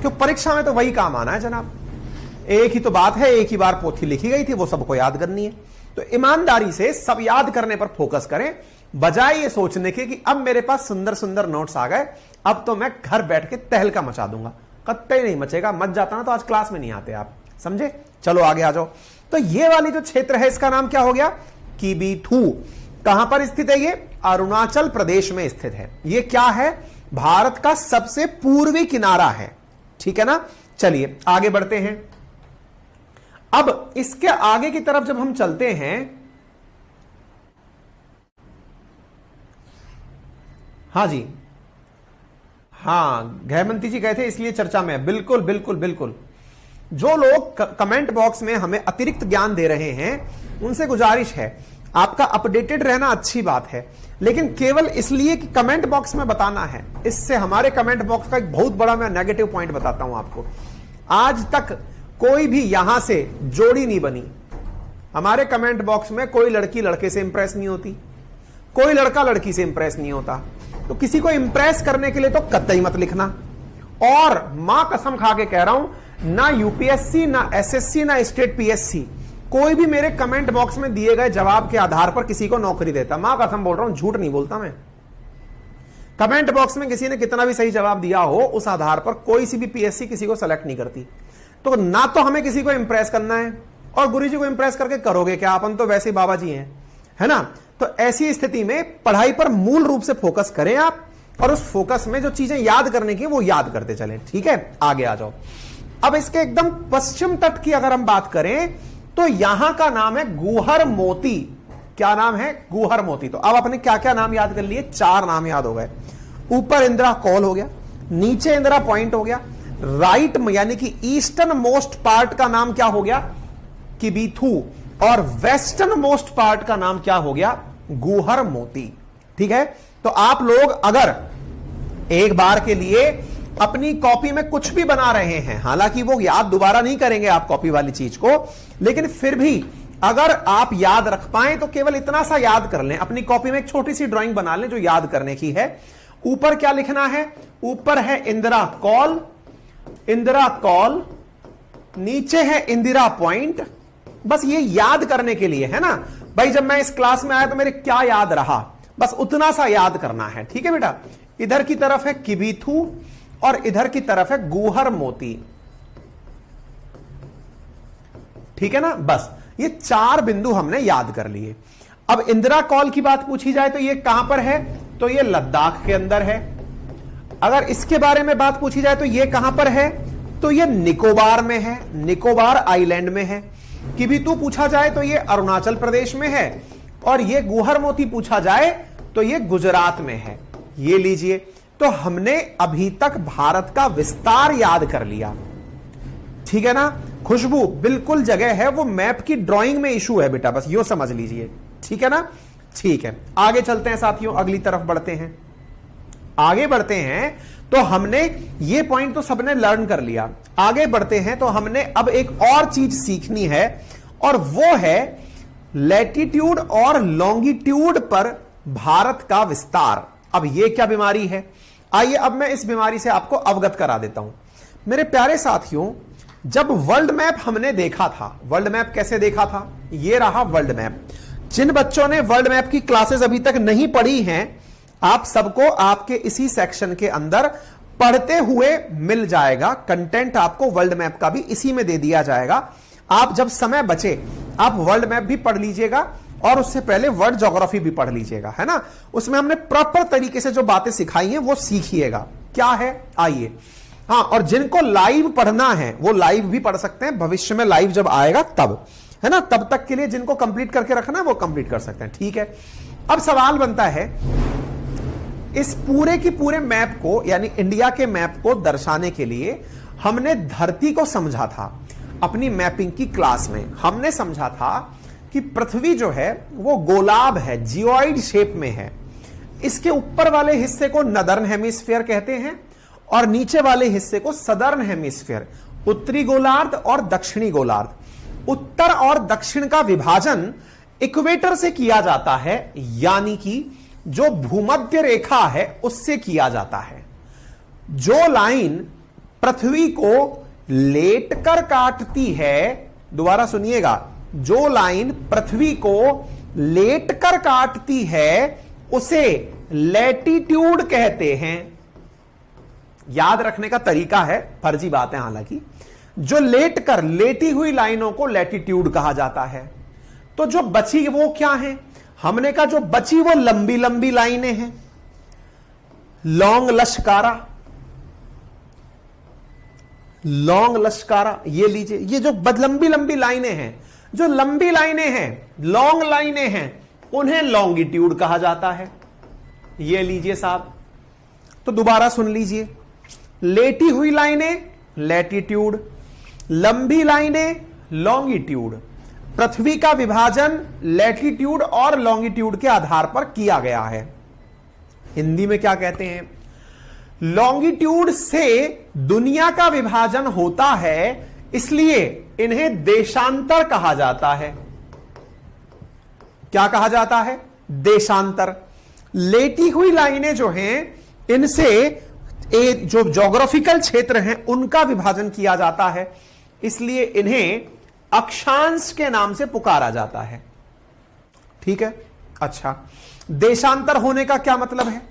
[SPEAKER 1] क्यों परीक्षा में तो वही काम आना है जनाब। एक ही तो बात है, एक ही बार पोथी लिखी गई थी, वो सबको याद करनी है। तो ईमानदारी से सब याद करने पर फोकस करें, बजाय ये सोचने के कि अब मेरे पास सुंदर सुंदर नोट्स आ गए, अब तो मैं घर बैठ के तहलका मचा दूंगा। कतई नहीं मचेगा, मच जाता ना तो आज क्लास में नहीं आते आप, समझे? चलो आगे आ जाओ। तो ये वाली जो क्षेत्र है इसका नाम क्या हो गया? किबीथू। कहां पर स्थित है ये? अरुणाचल प्रदेश में स्थित है। ये क्या है? भारत का सबसे पूर्वी किनारा है, ठीक है ना? चलिए आगे बढ़ते हैं। अब इसके आगे की तरफ जब हम चलते हैं, हाँ जी, हाँ गहमंती जी गए थे इसलिए चर्चा में। बिल्कुल बिल्कुल बिल्कुल। जो लोग कमेंट बॉक्स में हमें अतिरिक्त ज्ञान दे रहे हैं उनसे गुजारिश है, आपका अपडेटेड रहना अच्छी बात है, लेकिन केवल इसलिए कि कमेंट बॉक्स में बताना है, इससे हमारे कमेंट बॉक्स का एक बहुत बड़ा मैं नेगेटिव पॉइंट बताता हूं आपको। आज तक कोई भी यहां से जोड़ी नहीं बनी। हमारे कमेंट बॉक्स में कोई लड़की लड़के से इंप्रेस नहीं होती, कोई लड़का लड़की से इंप्रेस नहीं होता। तो किसी को इंप्रेस करने के लिए तो कतई मत लिखना। और मां कसम खा के कह रहा हूं, ना यूपीएससी, ना एसएससी, ना स्टेट पीएससी कोई भी मेरे कमेंट बॉक्स में दिए गए जवाब के आधार पर किसी को नौकरी देता। मां कसम बोल रहा हूं, झूठ नहीं बोलता मैं। कमेंट बॉक्स में किसी ने कितना भी सही जवाब दिया हो, उस आधार पर कोई सी भी पीएससी किसी को सेलेक्ट नहीं करती। तो ना तो हमें किसी को इंप्रेस करना है, और गुरुजी को इंप्रेस करके करोगे क्या? अपन तो वैसे ही बाबा जी हैं, है ना? तो ऐसी स्थिति में पढ़ाई पर मूल रूप से फोकस करें आप, और उस फोकस में जो चीजें याद करने की वो याद करते चलें, ठीक है? आगे आ जाओ। अब इसके एकदम पश्चिम तट की अगर हम बात करें तो यहां का नाम है गुहर मोती। क्या नाम है? गुहर मोती। तो अब अपने क्या क्या नाम याद कर लिए? 4 नाम याद हो गए। ऊपर इंदिरा कॉल हो गया, नीचे इंदिरा पॉइंट हो गया, राइट यानी कि ईस्टर्न मोस्ट पार्ट का नाम क्या हो गया? किबीथू, और वेस्टर्न मोस्ट पार्ट का नाम क्या हो गया? गुहर मोती, ठीक है? तो आप लोग अगर एक बार के लिए अपनी कॉपी में कुछ भी बना रहे हैं, हालांकि वो याद दोबारा नहीं करेंगे आप कॉपी वाली चीज को, लेकिन फिर भी अगर आप याद रख पाए तो केवल इतना सा याद कर लें। अपनी कॉपी में एक छोटी सी ड्राइंग बना लें जो याद करने की है। ऊपर क्या लिखना है? ऊपर है इंदिरा कॉल, इंदिरा कॉल, नीचे है इंदिरा पॉइंट। बस ये याद करने के लिए है ना भाई, जब मैं इस क्लास में आया तो मेरे क्या याद रहा, बस उतना सा याद करना है, ठीक है बेटा? इधर की तरफ है किबीथू और इधर की तरफ है गुहर मोती, ठीक है ना? बस ये 4 बिंदु हमने याद कर लिए। अब इंदिरा कॉल की बात पूछी जाए तो ये कहां पर है? तो ये लद्दाख के अंदर है। अगर इसके बारे में बात पूछी जाए तो ये कहां पर है? तो ये निकोबार में है, निकोबार आइलैंड में है। किबीथू पूछा जाए तो ये अरुणाचल प्रदेश में है, और ये गुहर मोती पूछा जाए तो ये गुजरात में है। ये लीजिए, तो हमने अभी तक भारत का विस्तार याद कर लिया, ठीक है ना? खुशबू बिल्कुल जगह है, वो मैप की ड्राइंग में इशू है बेटा, बस यो समझ लीजिए, ठीक है ना? ठीक है, आगे चलते हैं साथियों, अगली तरफ बढ़ते हैं। आगे बढ़ते हैं तो हमने ये पॉइंट तो सबने लर्न कर लिया। आगे बढ़ते हैं तो हमने अब एक और चीज सीखनी है, और वो है लैटिट्यूड और लॉन्गिट्यूड पर भारत का विस्तार। अब ये क्या बीमारी है, आइए अब मैं इस बीमारी से आपको अवगत करा देता हूं। मेरे प्यारे साथियों, जब वर्ल्ड मैप हमने देखा था, वर्ल्ड मैप कैसे देखा था, ये रहा वर्ल्ड मैप। जिन बच्चों ने वर्ल्ड मैप की क्लासेस अभी तक नहीं पढ़ी हैं, आप सबको आपके इसी सेक्शन के अंदर पढ़ते हुए मिल जाएगा कंटेंट। आपको वर्ल्ड मैप का भी इसी में दे दिया जाएगा। आप जब समय बचे आप वर्ल्ड मैप भी पढ़ लीजिएगा, और उससे पहले वर्ल्ड ज्योग्राफी भी पढ़ लीजिएगा, है ना। उसमें हमने प्रॉपर तरीके से जो बातें सिखाई हैं वो सीखिएगा। क्या है, आइए। हाँ, और जिनको लाइव पढ़ना है वो लाइव भी पढ़ सकते हैं, भविष्य में लाइव जब आएगा तब, है ना। तब तक के लिए जिनको कंप्लीट करके रखना है वो कंप्लीट कर सकते हैं, ठीक है। अब सवाल बनता है, इस पूरे की पूरे मैप को, यानी इंडिया के मैप को दर्शाने के लिए हमने धरती को समझा था। अपनी मैपिंग की क्लास में हमने समझा था कि पृथ्वी जो है वो गोलाब है, जियोइड शेप में है। इसके ऊपर वाले हिस्से को नदर्न हेमिस्फीयर कहते हैं और नीचे वाले हिस्से को सदर्न हेमिस्फीयर, उत्तरी गोलार्ध और दक्षिणी गोलार्ध। उत्तर और दक्षिण का विभाजन इक्वेटर से किया जाता है, यानी कि जो भूमध्य रेखा है उससे किया जाता है। जो लाइन पृथ्वी को लेटकर काटती है, दोबारा सुनिएगा, जो लाइन पृथ्वी को लेटकर काटती है उसे लैटिट्यूड कहते हैं। याद रखने का तरीका है, फर्जी बात है हालांकि। जो लेटी हुई लाइनों को लैटिट्यूड कहा जाता है। तो जो बची वो क्या है, हमने कहा जो बची वो लंबी लंबी लाइनें हैं, लॉन्ग लश्कारा, लॉन्ग लश्कारा। ये लीजिए, ये जो लंबी लंबी लाइनें हैं, जो लंबी लाइनें हैं, लॉन्ग लाइनें हैं, उन्हें लॉन्गिट्यूड कहा जाता है। ये लीजिए साहब, तो दोबारा सुन लीजिए, लेटी हुई लाइनें लैटिट्यूड, लंबी लाइनें लॉन्गिट्यूड। पृथ्वी का विभाजन लैटिट्यूड और लॉन्गिट्यूड के आधार पर किया गया है। हिंदी में क्या कहते हैं, लॉन्गिट्यूड से दुनिया का विभाजन होता है, इसलिए इन्हें देशांतर कहा जाता है। क्या कहा जाता है, देशांतर। लेटी हुई लाइनें जो हैं, इनसे जो ज्योग्राफिकल क्षेत्र हैं उनका विभाजन किया जाता है, इसलिए इन्हें अक्षांश के नाम से पुकारा जाता है। ठीक है, अच्छा, देशांतर होने का क्या मतलब है,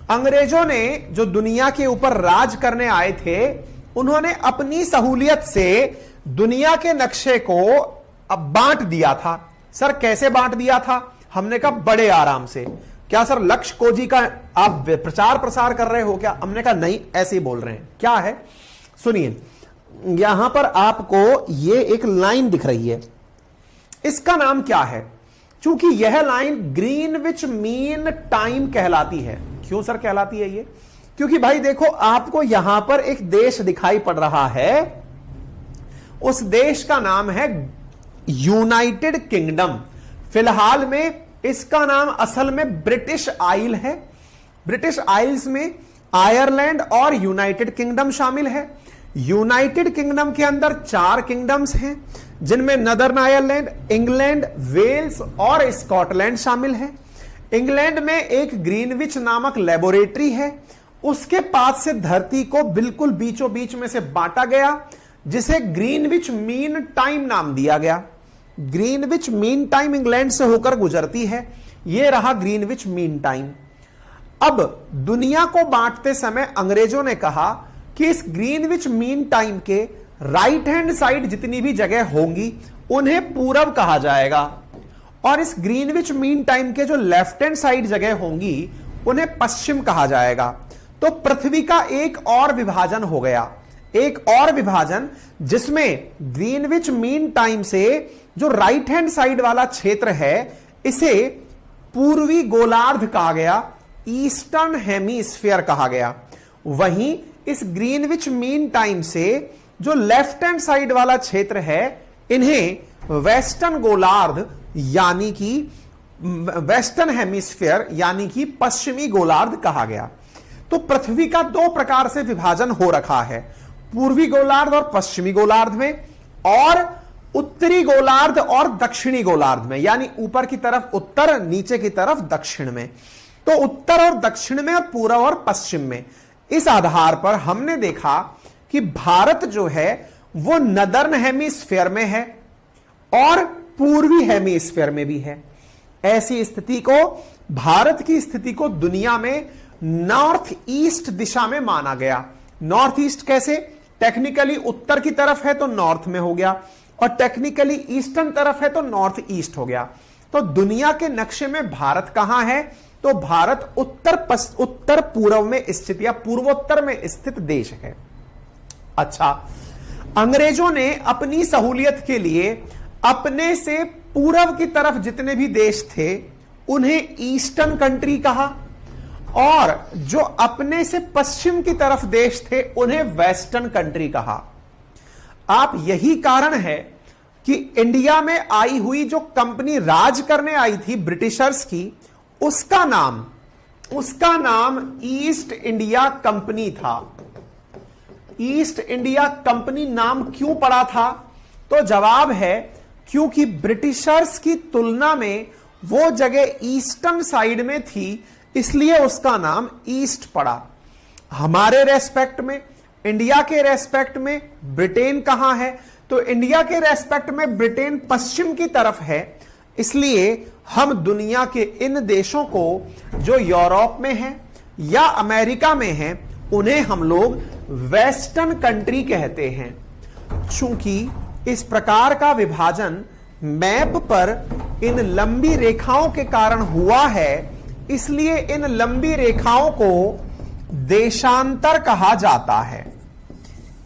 [SPEAKER 1] अंग्रेजों ने जो दुनिया के ऊपर राज करने आए थे, उन्होंने अपनी सहूलियत से दुनिया के नक्शे को अब बांट दिया था। सर कैसे बांट दिया था, हमने कहा बड़े आराम से। क्या सर लक्ष्य कोजी का आप प्रचार प्रसार कर रहे हो क्या, हमने कहा नहीं, ऐसे ही बोल रहे हैं। क्या है, सुनिए, यहां पर आपको ये एक लाइन दिख रही है, इसका नाम क्या है, चूंकि यह लाइन ग्रीनविच मीन टाइम कहलाती है। क्यों सर कहलाती है ये, क्योंकि भाई देखो आपको यहां पर एक देश दिखाई पड़ रहा है, उस देश का नाम है यूनाइटेड किंगडम। फिलहाल में इसका नाम असल में ब्रिटिश आइल है। ब्रिटिश आइल्स में आयरलैंड और यूनाइटेड किंगडम शामिल है। यूनाइटेड किंगडम के अंदर 4 किंगडम्स हैं, जिनमें नदर्न आयरलैंड, इंग्लैंड, वेल्स और स्कॉटलैंड शामिल है। इंग्लैंड में एक ग्रीनविच नामक लेबोरेटरी है, उसके पास से धरती को बिल्कुल बीचों बीच में से बांटा गया, जिसे ग्रीनविच मीन टाइम नाम दिया गया। ग्रीनविच मीन टाइम इंग्लैंड से होकर गुजरती है, यह रहा ग्रीनविच मीन टाइम। अब दुनिया को बांटते समय अंग्रेजों ने कहा कि इस ग्रीनविच मीन टाइम के राइट हैंड साइड जितनी भी जगह होंगी उन्हें पूरब कहा जाएगा, और इस ग्रीनविच मीन टाइम के जो लेफ्ट हैंड साइड जगह होंगी उन्हें पश्चिम कहा जाएगा। तो पृथ्वी का एक और विभाजन हो गया, एक और विभाजन, जिसमें ग्रीनविच मीन टाइम से जो राइट हैंड साइड वाला क्षेत्र है इसे पूर्वी गोलार्ध कहा गया, ईस्टर्न हेमिस्फीयर कहा गया। वहीं इस ग्रीनविच मीन टाइम से जो लेफ्ट हैंड साइड वाला क्षेत्र है इन्हें वेस्टर्न गोलार्ध यानी कि वेस्टर्न हेमिस्फीयर यानी कि पश्चिमी गोलार्ध कहा गया। तो पृथ्वी का दो प्रकार से विभाजन हो रखा है, पूर्वी गोलार्ध और पश्चिमी गोलार्ध में, और उत्तरी गोलार्ध और दक्षिणी गोलार्ध में, यानी ऊपर की तरफ उत्तर, नीचे की तरफ दक्षिण में। तो उत्तर और दक्षिण में और पूर्व और पश्चिम में। इस आधार पर हमने देखा कि भारत जो है वो नदर्न हेमिस्फीयर में है और पूर्वी हेमिस्फीयर में भी है। ऐसी स्थिति को, भारत की स्थिति को दुनिया में नॉर्थ ईस्ट दिशा में माना गया। नॉर्थ ईस्ट कैसे? टेक्निकली उत्तर की तरफ है तो नॉर्थ में हो गया, और टेक्निकली ईस्टर्न तरफ है तो नॉर्थ ईस्ट हो गया। तो दुनिया के नक्शे में भारत कहां है? तो भारत उत्तर पूर्व में स्थित या पूर्वोत्तर में स्थित देश है। अच्छा, अंग्रेजों ने अपनी सहूलियत के लिए अपने से पूर्व की तरफ जितने भी देश थे उन्हें ईस्टर्न कंट्री कहा, और जो अपने से पश्चिम की तरफ देश थे उन्हें वेस्टर्न कंट्री कहा। आप यही कारण है कि इंडिया में आई हुई जो कंपनी राज करने आई थी ब्रिटिशर्स की, उसका नाम ईस्ट इंडिया कंपनी था। ईस्ट इंडिया कंपनी नाम क्यों पड़ा था? तो जवाब है क्योंकि ब्रिटिशर्स की तुलना में वो जगह ईस्टर्न साइड में थी, इसलिए उसका नाम ईस्ट पड़ा। हमारे रेस्पेक्ट में, इंडिया के रेस्पेक्ट में ब्रिटेन कहां है? तो इंडिया के रेस्पेक्ट में ब्रिटेन पश्चिम की तरफ है, इसलिए हम दुनिया के इन देशों को जो यूरोप में है या अमेरिका में है उन्हें हम लोग वेस्टर्न कंट्री कहते हैं। चूंकि इस प्रकार का विभाजन मैप पर इन लंबी रेखाओं के कारण हुआ है, इसलिए इन लंबी रेखाओं को देशांतर कहा जाता है।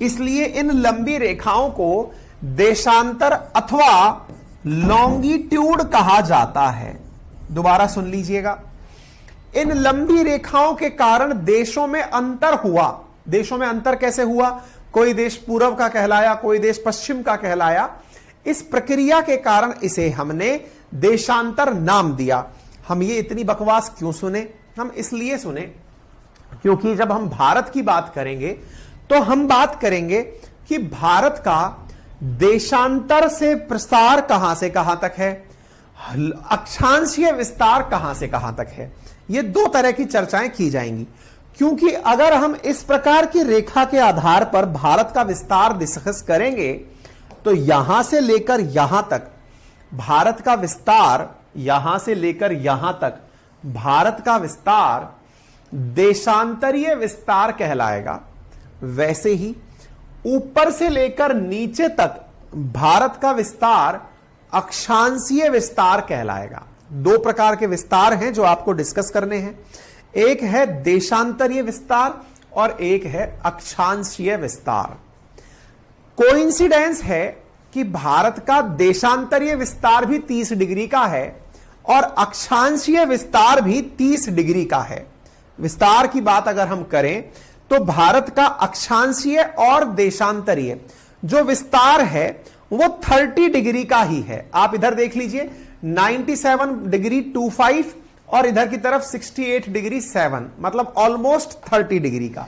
[SPEAKER 1] इसलिए इन लंबी रेखाओं को देशांतर अथवा लॉन्गिट्यूड कहा जाता है। दोबारा सुन लीजिएगा, इन लंबी रेखाओं के कारण देशों में अंतर हुआ। देशों में अंतर कैसे हुआ? कोई देश पूर्व का कहलाया, कोई देश पश्चिम का कहलाया। इस प्रक्रिया के कारण इसे हमने देशांतर नाम दिया। हम ये इतनी बकवास क्यों सुने? हम इसलिए सुने क्योंकि जब हम भारत की बात करेंगे तो हम बात करेंगे कि भारत का देशांतर से प्रसार कहां से कहां तक है, अक्षांशीय विस्तार कहां से कहां तक है। ये दो तरह की चर्चाएं की जाएंगी, क्योंकि अगर हम इस प्रकार की रेखा के आधार पर भारत का विस्तार डिस्कस करेंगे तो यहां से लेकर यहां तक भारत का विस्तार, यहां से लेकर यहां तक भारत का विस्तार देशांतरीय विस्तार कहलाएगा। वैसे ही ऊपर से लेकर नीचे तक भारत का विस्तार अक्षांशीय विस्तार कहलाएगा। दो प्रकार के विस्तार हैं जो आपको डिस्कस करने हैं, एक है देशांतरीय विस्तार और एक है अक्षांशीय विस्तार। कोइंसिडेंस है कि भारत का देशांतरीय विस्तार भी 30 डिग्री का है और अक्षांशीय विस्तार भी 30 डिग्री का है। विस्तार की बात अगर हम करें तो भारत का अक्षांशीय और देशांतरीय जो विस्तार है वो 30 डिग्री का ही है। आप इधर देख लीजिए 97 डिग्री 25 और इधर की तरफ 68 डिग्री 7, मतलब ऑलमोस्ट 30 डिग्री का।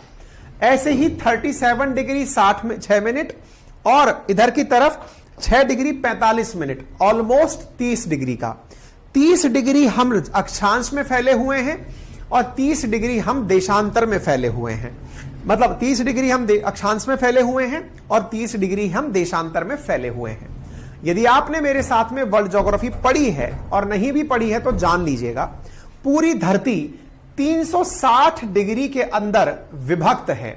[SPEAKER 1] ऐसे ही 37 डिग्री 6 मिनट और इधर की तरफ 6 डिग्री 45 मिनट, ऑलमोस्ट 30 डिग्री का। 30 डिग्री हम अक्षांश में फैले हुए हैं और 30 डिग्री हम देशांतर में फैले हुए हैं। मतलब 30 डिग्री हम अक्षांश में फैले हुए हैं और 30 डिग्री हम देशांतर में फैले हुए हैं। यदि आपने मेरे साथ में वर्ल्ड ज्योग्राफी पढ़ी है और नहीं भी पढ़ी है तो जान लीजिएगा, पूरी धरती 360 डिग्री के अंदर विभक्त है।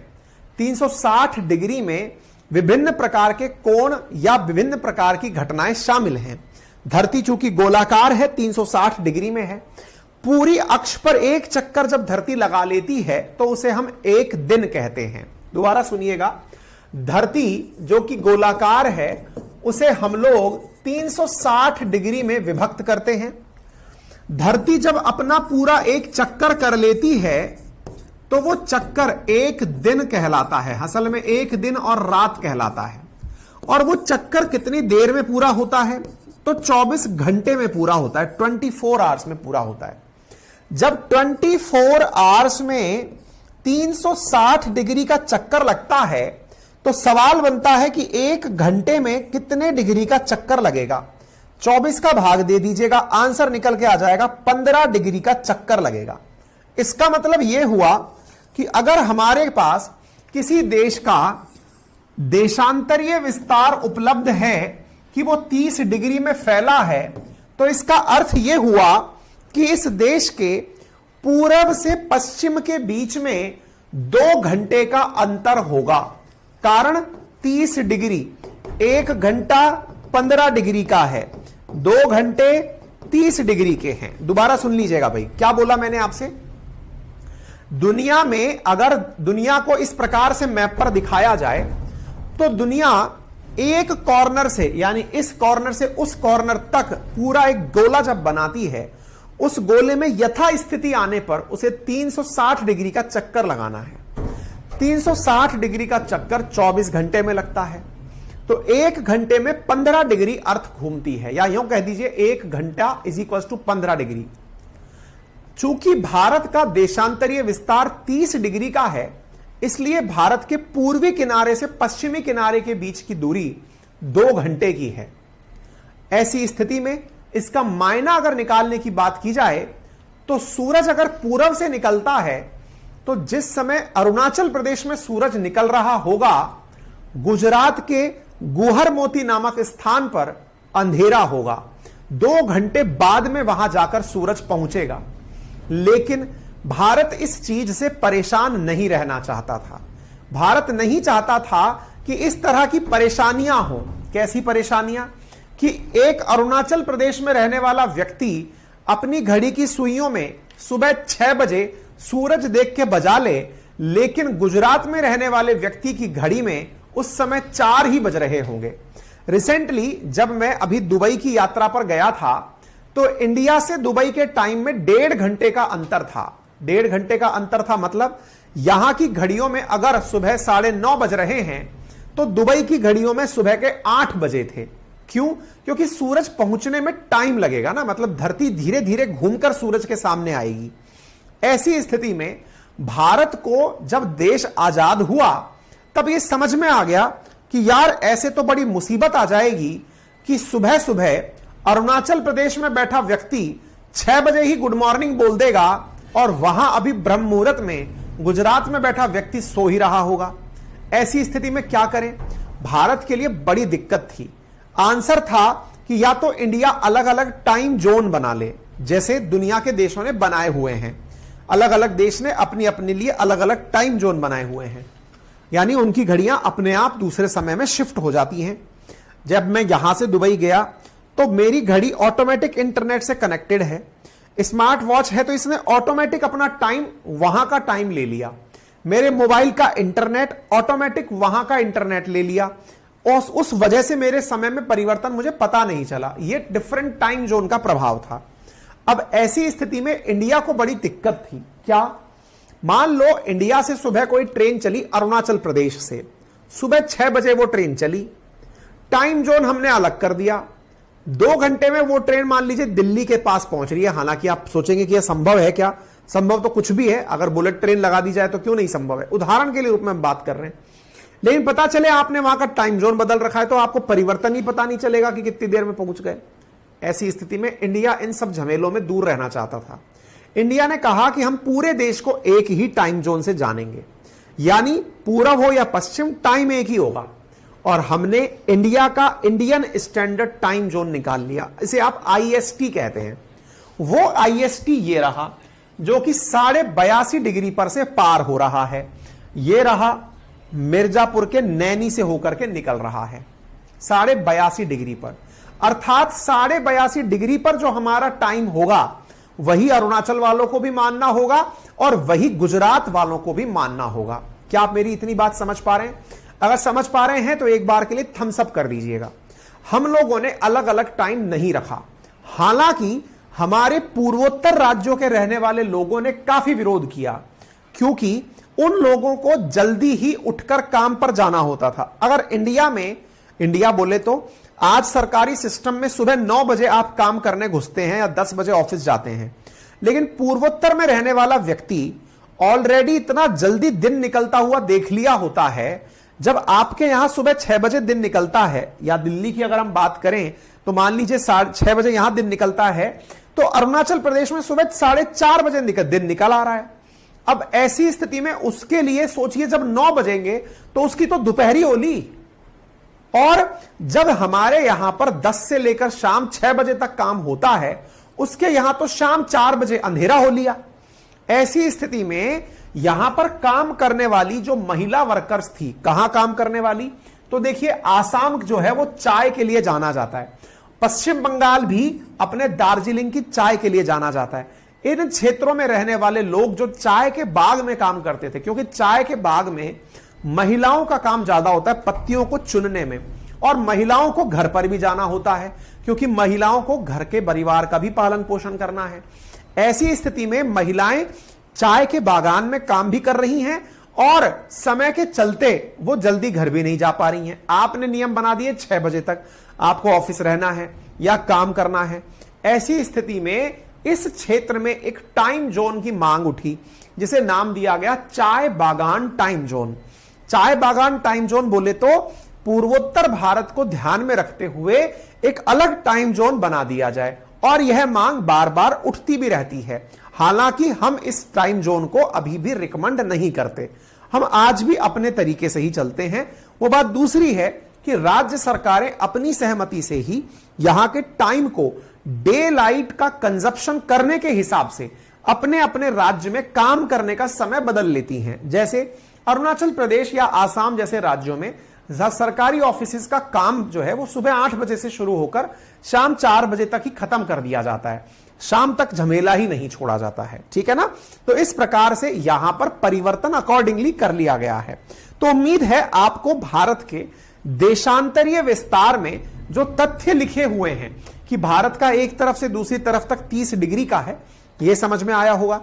[SPEAKER 1] 360 डिग्री में विभिन्न प्रकार के कोण या विभिन्न प्रकार की घटनाएं शामिल हैं। धरती चूंकि गोलाकार है, 360 डिग्री में है। पूरी अक्ष पर एक चक्कर जब धरती लगा लेती है तो उसे हम एक दिन कहते हैं। दोबारा सुनिएगा, धरती जो कि गोलाकार है उसे हम लोग 360 डिग्री में विभक्त करते हैं। धरती जब अपना पूरा एक चक्कर कर लेती है तो वो चक्कर एक दिन कहलाता है। असल में एक दिन और रात कहलाता है। और वो चक्कर कितनी देर में पूरा होता है? तो 24 घंटे में पूरा होता है, 24 आवर्स में पूरा होता है। जब 24 आवर्स में 360 डिग्री का चक्कर लगता है तो सवाल बनता है कि 1 घंटे में कितने डिग्री का चक्कर लगेगा। 24 का भाग दे दीजिएगा, आंसर निकल के आ जाएगा 15 डिग्री का चक्कर लगेगा। इसका मतलब यह हुआ कि अगर हमारे पास किसी देश का देशांतरीय विस्तार उपलब्ध है कि वो 30 डिग्री में फैला है, तो इसका अर्थ यह हुआ कि इस देश के पूर्व से पश्चिम के बीच में 2 घंटे का अंतर होगा। कारण 30 डिग्री, 1 घंटा 15 डिग्री का है, 2 घंटे 30 डिग्री के हैं। दोबारा सुन लीजिएगा भाई, क्या बोला मैंने आपसे? दुनिया में अगर दुनिया को इस प्रकार से मैप पर दिखाया जाए तो दुनिया एक कॉर्नर से, यानी इस कॉर्नर से उस कॉर्नर तक पूरा एक गोला जब बनाती है, उस गोले में यथा स्थिति आने पर उसे 360 डिग्री का चक्कर लगाना है। 360 डिग्री का चक्कर 24 घंटे में लगता है, तो 1 घंटे में 15 डिग्री अर्थ घूमती है, या यूं कह दीजिए 1 घंटा इज इक्वल टू 15 डिग्री। चूंकि भारत का देशांतरीय विस्तार 30 डिग्री का है, इसलिए भारत के पूर्वी किनारे से पश्चिमी किनारे के बीच की दूरी 2 घंटे की है। ऐसी स्थिति में इसका मायना अगर निकालने की बात की जाए तो सूरज अगर पूर्व से निकलता है तो जिस समय अरुणाचल प्रदेश में सूरज निकल रहा होगा, गुजरात के गुहर मोती नामक स्थान पर अंधेरा होगा। 2 घंटे बाद में वहां जाकर सूरज पहुंचेगा। लेकिन भारत इस चीज से परेशान नहीं रहना चाहता था। भारत नहीं चाहता था कि इस तरह की परेशानियां हो। कैसी परेशानियां? कि एक अरुणाचल प्रदेश में रहने वाला व्यक्ति अपनी घड़ी की सुइयों में सुबह 6 बजे सूरज देख के बजा ले, लेकिन गुजरात में रहने वाले व्यक्ति की घड़ी में उस समय 4 ही बज रहे होंगे। रिसेंटली जब मैं अभी दुबई की यात्रा पर गया था तो इंडिया से दुबई के टाइम में 1.5 घंटे का अंतर था। 1.5 घंटे का अंतर था, मतलब यहां की घड़ियों में अगर सुबह 9:30 बज रहे हैं तो दुबई की घड़ियों में सुबह के 8 बजे थे। क्यों? क्योंकि सूरज पहुंचने में टाइम लगेगा ना, मतलब धरती धीरे धीरे घूमकर सूरज के सामने आएगी। ऐसी स्थिति में भारत को जब देश आजाद हुआ तब यह समझ में आ गया कि यार ऐसे तो बड़ी मुसीबत आ जाएगी कि सुबह सुबह अरुणाचल प्रदेश में बैठा व्यक्ति 6 बजे ही गुड मॉर्निंग बोल देगा और वहां अभी ब्रह्म मुहूर्त में गुजरात में बैठा व्यक्ति सो ही रहा होगा। ऐसी स्थिति में क्या करें? भारत के लिए बड़ी दिक्कत थी। आंसर था कि या तो इंडिया अलग अलग टाइम जोन बना ले, जैसे दुनिया के देशों ने बनाए हुए हैं। अलग अलग देश ने अपनी अपने लिए अलग अलग टाइम जोन बनाए हुए हैं, यानी उनकी घड़ियां अपने आप दूसरे समय में शिफ्ट हो जाती हैं। जब मैं यहां से दुबई गया तो मेरी घड़ी ऑटोमेटिक इंटरनेट से कनेक्टेड है, स्मार्ट वॉच है, तो इसने ऑटोमेटिक अपना टाइम वहां का टाइम ले लिया। मेरे मोबाइल का इंटरनेट ऑटोमेटिक वहां का इंटरनेट ले लिया और उस वजह से मेरे समय में परिवर्तन मुझे पता नहीं चला। यह डिफरेंट टाइम जोन का प्रभाव था। अब ऐसी स्थिति में इंडिया को बड़ी दिक्कत थी। क्या? मान लो इंडिया से सुबह कोई ट्रेन चली अरुणाचल प्रदेश से, सुबह 6 बजे वो ट्रेन चली, टाइम जोन हमने अलग कर दिया। 2 घंटे में वो ट्रेन मान लीजिए दिल्ली के पास पहुंच रही है। हालांकि आप सोचेंगे कि यह संभव है क्या? संभव तो कुछ भी है, अगर बुलेट ट्रेन लगा दी जाए तो क्यों नहीं संभव है। उदाहरण के लिए रूप में हम बात कर रहे हैं। लेकिन पता चले आपने वहां का टाइम जोन बदल रखा है तो आपको परिवर्तन ही पता नहीं चलेगा कि कितनी देर में पहुंच गए। ऐसी स्थिति में इंडिया इन सब झमेलों में दूर रहना चाहता था। इंडिया ने कहा कि हम पूरे देश को एक ही टाइम जोन से जानेंगे, यानी पूरब हो या पश्चिम, टाइम एक ही होगा। और हमने इंडिया का इंडियन स्टैंडर्ड टाइम जोन निकाल लिया। इसे आप IST कहते हैं। वो IST ये रहा जो कि 82.5 डिग्री पर से पार हो रहा है। ये रहा मिर्जापुर के नैनी से होकर के निकल रहा है 82.5 डिग्री पर। अर्थात 82.5 डिग्री पर जो हमारा टाइम होगा वही अरुणाचल वालों को भी मानना होगा और वही गुजरात वालों को भी मानना होगा। क्या आप मेरी इतनी बात समझ पा रहे हैं? अगर समझ पा रहे हैं तो एक बार के लिए थम्स अप कर दीजिएगा। हम लोगों ने अलग अलग टाइम नहीं रखा। हालांकि हमारे पूर्वोत्तर राज्यों के रहने वाले लोगों ने काफी विरोध किया, क्योंकि उन लोगों को जल्दी ही उठकर काम पर जाना होता था। अगर इंडिया बोले तो आज सरकारी सिस्टम में सुबह 9 बजे आप काम करने घुसते हैं या 10 बजे ऑफिस जाते हैं, लेकिन पूर्वोत्तर में रहने वाला व्यक्ति ऑलरेडी इतना जल्दी दिन निकलता हुआ देख लिया होता है। जब आपके यहां सुबह 6 बजे दिन निकलता है, या दिल्ली की अगर हम बात करें तो मान लीजिए 6:30 बजे यहां दिन निकलता है, तो अरुणाचल प्रदेश में सुबह 4:30 बजे दिन निकल आ रहा है। अब ऐसी स्थिति में उसके लिए सोचिए, जब 9 बजेंगे तो उसकी तो दोपहरी होली, और जब हमारे यहां पर 10 से लेकर शाम 6 बजे तक काम होता है, उसके यहां तो शाम 4 बजे अंधेरा हो लिया। ऐसी स्थिति में यहां पर काम करने वाली जो महिला वर्कर्स थी, कहां काम करने वाली, तो देखिए आसाम जो है वो चाय के लिए जाना जाता है, पश्चिम बंगाल भी अपने दार्जिलिंग की चाय के लिए जाना जाता है। इन क्षेत्रों में रहने वाले लोग जो चाय के बाग में काम करते थे, क्योंकि चाय के बाग में महिलाओं का काम ज्यादा होता है पत्तियों को चुनने में, और महिलाओं को घर पर भी जाना होता है, क्योंकि महिलाओं को घर के परिवार का भी पालन पोषण करना है। ऐसी स्थिति में महिलाएं चाय के बागान में काम भी कर रही हैं, और समय के चलते वो जल्दी घर भी नहीं जा पा रही हैं। आपने नियम बना दिए 6 बजे तक आपको ऑफिस रहना है या काम करना है। ऐसी स्थिति में इस क्षेत्र में एक टाइम जोन की मांग उठी, जिसे नाम दिया गया चाय बागान टाइम जोन। चाय बागान टाइम जोन बोले तो पूर्वोत्तर भारत को ध्यान में रखते हुए एक अलग टाइम जोन बना दिया जाए, और यह मांग बार बार उठती भी रहती है। हालांकि हम इस टाइम जोन को अभी भी रिकमेंड नहीं करते, हम आज भी अपने तरीके से ही चलते हैं। वो बात दूसरी है कि राज्य सरकारें अपनी सहमति से ही यहां के टाइम को डे लाइट का कंजप्शन करने के हिसाब से अपने अपने राज्य में काम करने का समय बदल लेती हैं। जैसे अरुणाचल प्रदेश या आसाम जैसे राज्यों में सरकारी ऑफिस का काम जो है वो सुबह 8 बजे से शुरू होकर शाम 4 बजे तक ही खत्म कर दिया जाता है, शाम तक झमेला ही नहीं छोड़ा जाता है। ठीक है ना? तो इस प्रकार से यहां पर परिवर्तन अकॉर्डिंगली कर लिया गया है। तो उम्मीद है आपको भारत के देशांतरीय विस्तार में जो तथ्य लिखे हुए हैं कि भारत का एक तरफ से दूसरी तरफ तक 30 डिग्री का है, यह समझ में आया होगा।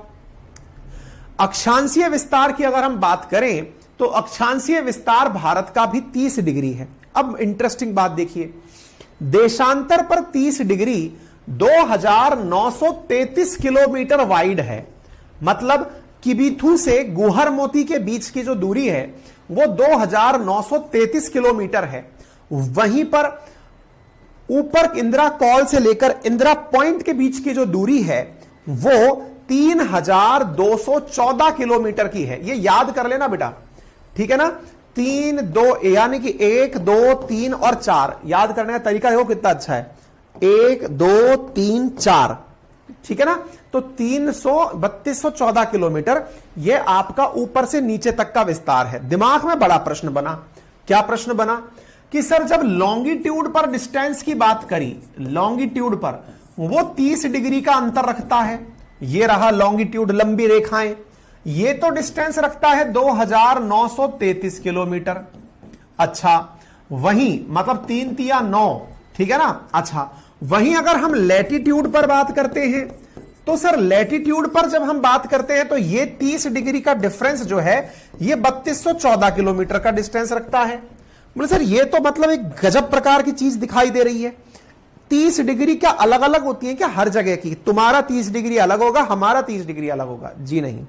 [SPEAKER 1] अक्षांशीय विस्तार की अगर हम बात करें तो अक्षांशीय विस्तार भारत का भी 30 डिग्री है। अब इंटरेस्टिंग बात देखिए, देशांतर पर 30 डिग्री 2933 किलोमीटर वाइड है। मतलब किबिथु से गुहर मोती के बीच की जो दूरी है वो 2933 किलोमीटर है। वहीं पर ऊपर इंदिरा कॉल से लेकर इंदिरा पॉइंट के बीच की जो दूरी है वो 3214 किलोमीटर की है। ये याद कर लेना बेटा, ठीक है ना? 3 2 यानी कि 1 2 3 और 4 याद करने का तरीका देखो कितना अच्छा है। 1 2 3 4, ठीक है ना? तो 3214 किलोमीटर ये आपका ऊपर से नीचे तक का विस्तार है। दिमाग में बड़ा प्रश्न बना। क्या प्रश्न बना कि सर जब लॉन्गिट्यूड पर डिस्टेंस की बात करी, लॉन्गिट्यूड पर वो 30 डिग्री का अंतर रखता है। ये रहा लॉन्गिट्यूड, लंबी रेखाएं, ये तो डिस्टेंस रखता है 2933 किलोमीटर। अच्छा, वहीं मतलब 3 तिया 9, ठीक है ना? अच्छा, वहीं अगर हम लैटिट्यूड पर बात करते हैं तो सर लैटिट्यूड पर जब हम बात करते हैं तो ये 30 डिग्री का डिफरेंस जो है ये 3214 किलोमीटर का डिस्टेंस रखता है। बोले सर ये तो मतलब एक गजब प्रकार की चीज दिखाई दे रही है। 30 डिग्री क्या अलग अलग होती है क्या हर जगह की? तुम्हारा 30 डिग्री अलग होगा, हमारा 30 डिग्री अलग होगा? जी नहीं।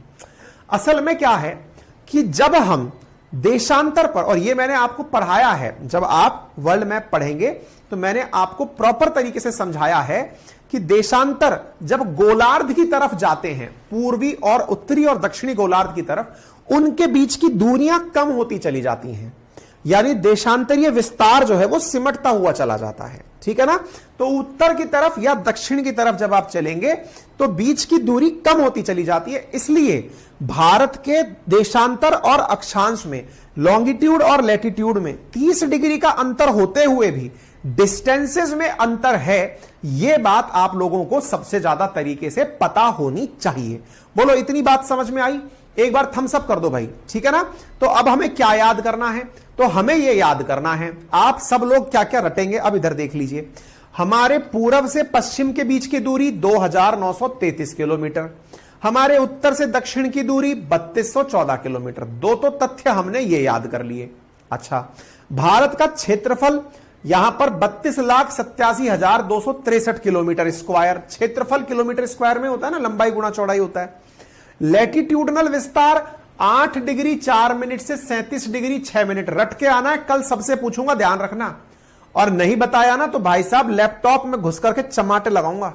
[SPEAKER 1] असल में क्या है कि जब हम देशांतर पर, और ये मैंने आपको पढ़ाया है, जब आप वर्ल्ड मैप पढ़ेंगे तो मैंने आपको प्रॉपर तरीके से समझाया है कि देशांतर जब गोलार्ध की तरफ जाते हैं, पूर्वी और उत्तरी और दक्षिणी गोलार्ध की तरफ, उनके बीच की दूरियां कम होती चली जाती हैं, यानी देशांतरीय विस्तार जो है वो सिमटता हुआ चला जाता है। ठीक है ना? तो उत्तर की तरफ या दक्षिण की तरफ जब आप चलेंगे तो बीच की दूरी कम होती चली जाती है। इसलिए भारत के देशांतर और अक्षांश में, लॉन्गिट्यूड और लैटिट्यूड में 30 डिग्री का अंतर होते हुए भी डिस्टेंसेस में अंतर है। यह बात आप लोगों को सबसे ज्यादा तरीके से पता होनी चाहिए। बोलो इतनी बात समझ में आई? एक बार थम्स अप कर दो भाई, ठीक है ना? तो अब हमें क्या याद करना है? तो हमें यह याद करना है, आप सब लोग क्या क्या रटेंगे अब इधर देख लीजिए। हमारे पूर्व से पश्चिम के बीच की दूरी 2933 किलोमीटर, हमारे उत्तर से दक्षिण की दूरी 3214 किलोमीटर। दो तो तथ्य हमने ये याद कर लिए। अच्छा, भारत का क्षेत्रफल यहां पर 32,87,263 किलोमीटर स्क्वायर क्षेत्रफल, किलोमीटर स्क्वायर में होता है ना, लंबाई गुणा चौड़ाई होता है। लैटिट्यूडनल विस्तार 8 डिग्री 4 मिनट से 37 डिग्री 6 मिनट। रट के आना है, कल सबसे पूछूंगा, ध्यान रखना। और नहीं बताया ना तो भाई साहब लैपटॉप में घुस करके चमाटे लगाऊंगा,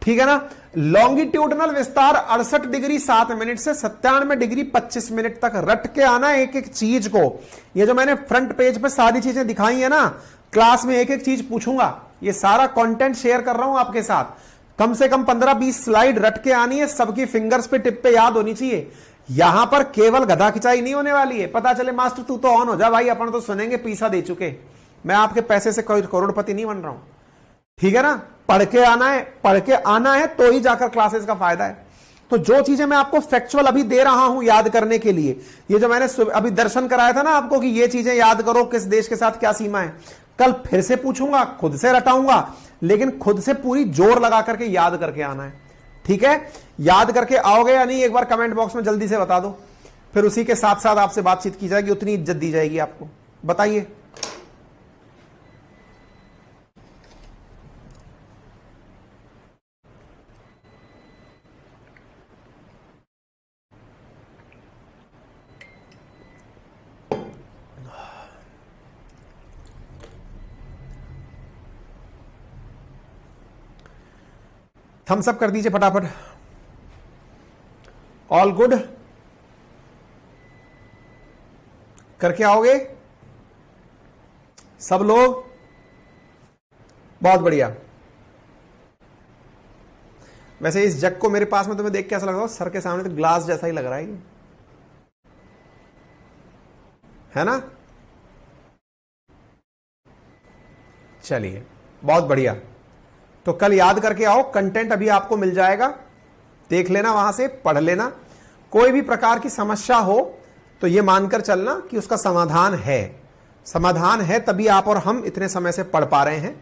[SPEAKER 1] ठीक है ना। लॉन्गिट्यूडनल विस्तार 68 डिग्री 7 मिनट से 97 डिग्री 25 मिनट तक। रट के आना एक एक चीज को। ये जो मैंने फ्रंट पेज पे सारी चीजें दिखाई है ना, क्लास में एक एक चीज पूछूंगा। ये सारा कंटेंट शेयर कर रहा हूं आपके साथ। कम से कम 15-20 स्लाइड रट के आनी है, सबकी फिंगर्स पे टिप पे याद होनी चाहिए। यहां पर केवल गधा खिंचाई नहीं होने वाली है। पता चले मास्टर तू तो ऑन हो जा भाई, अपन तो सुनेंगे, पैसा दे चुके, मैं आपके पैसे से कोई करोड़पति नहीं बन रहा हूं, ठीक है ना। पढ़ के आना है, पढ़ के आना है तो ही जाकर क्लासेस का फायदा है। तो जो चीजें मैं आपको फैक्चुअल अभी दे रहा हूं याद करने के लिए, ये जो मैंने अभी दर्शन कराया था ना आपको कि ये चीजें याद करो, किस देश के साथ क्या सीमा है, कल फिर से पूछूंगा, खुद से रटाऊंगा, लेकिन खुद से पूरी जोर लगा करके याद करके आना है, ठीक है। याद करके आओगे या नहीं, एक बार कमेंट बॉक्स में जल्दी से बता दो, फिर उसी के साथ साथ आपसे बातचीत की जाएगी, उतनी इज्जत दी जाएगी आपको। बताइए। थम्स अप कर दीजिए फटाफट। ऑल गुड करके आओगे सब लोग, बहुत बढ़िया। वैसे इस जग को मेरे पास में तुम्हें देख के ऐसा लग रहा है सर के सामने तो ग्लास जैसा ही लग रहा है ना। चलिए बहुत बढ़िया। तो कल याद करके आओ, कंटेंट अभी आपको मिल जाएगा, देख लेना, वहां से पढ़ लेना। कोई भी प्रकार की समस्या हो तो यह मानकर चलना कि उसका समाधान है। समाधान है तभी आप और हम इतने समय से पढ़ पा रहे हैं।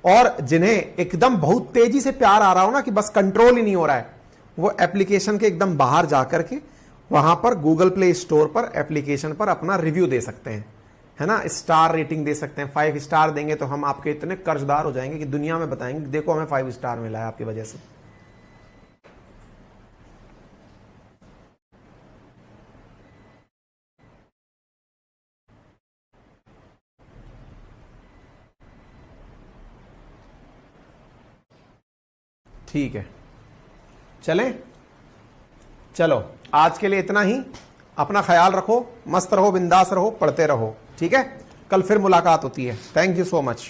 [SPEAKER 1] और जिन्हें एकदम बहुत तेजी से प्यार आ रहा हो ना कि बस कंट्रोल ही नहीं हो रहा है, वो एप्लीकेशन के एकदम बाहर जाकर के वहां पर गूगल प्ले स्टोर पर एप्लीकेशन पर अपना रिव्यू दे सकते हैं, है ना। स्टार रेटिंग दे सकते हैं। 5 स्टार देंगे तो हम आपके इतने कर्जदार हो जाएंगे कि दुनिया में बताएंगे देखो हमें 5 स्टार मिला है आपकी वजह से। ठीक है, चलें। चलो आज के लिए इतना ही। अपना ख्याल रखो, मस्त रहो, बिंदास रहो, पढ़ते रहो, ठीक है। कल फिर मुलाकात होती है। Thank you so much.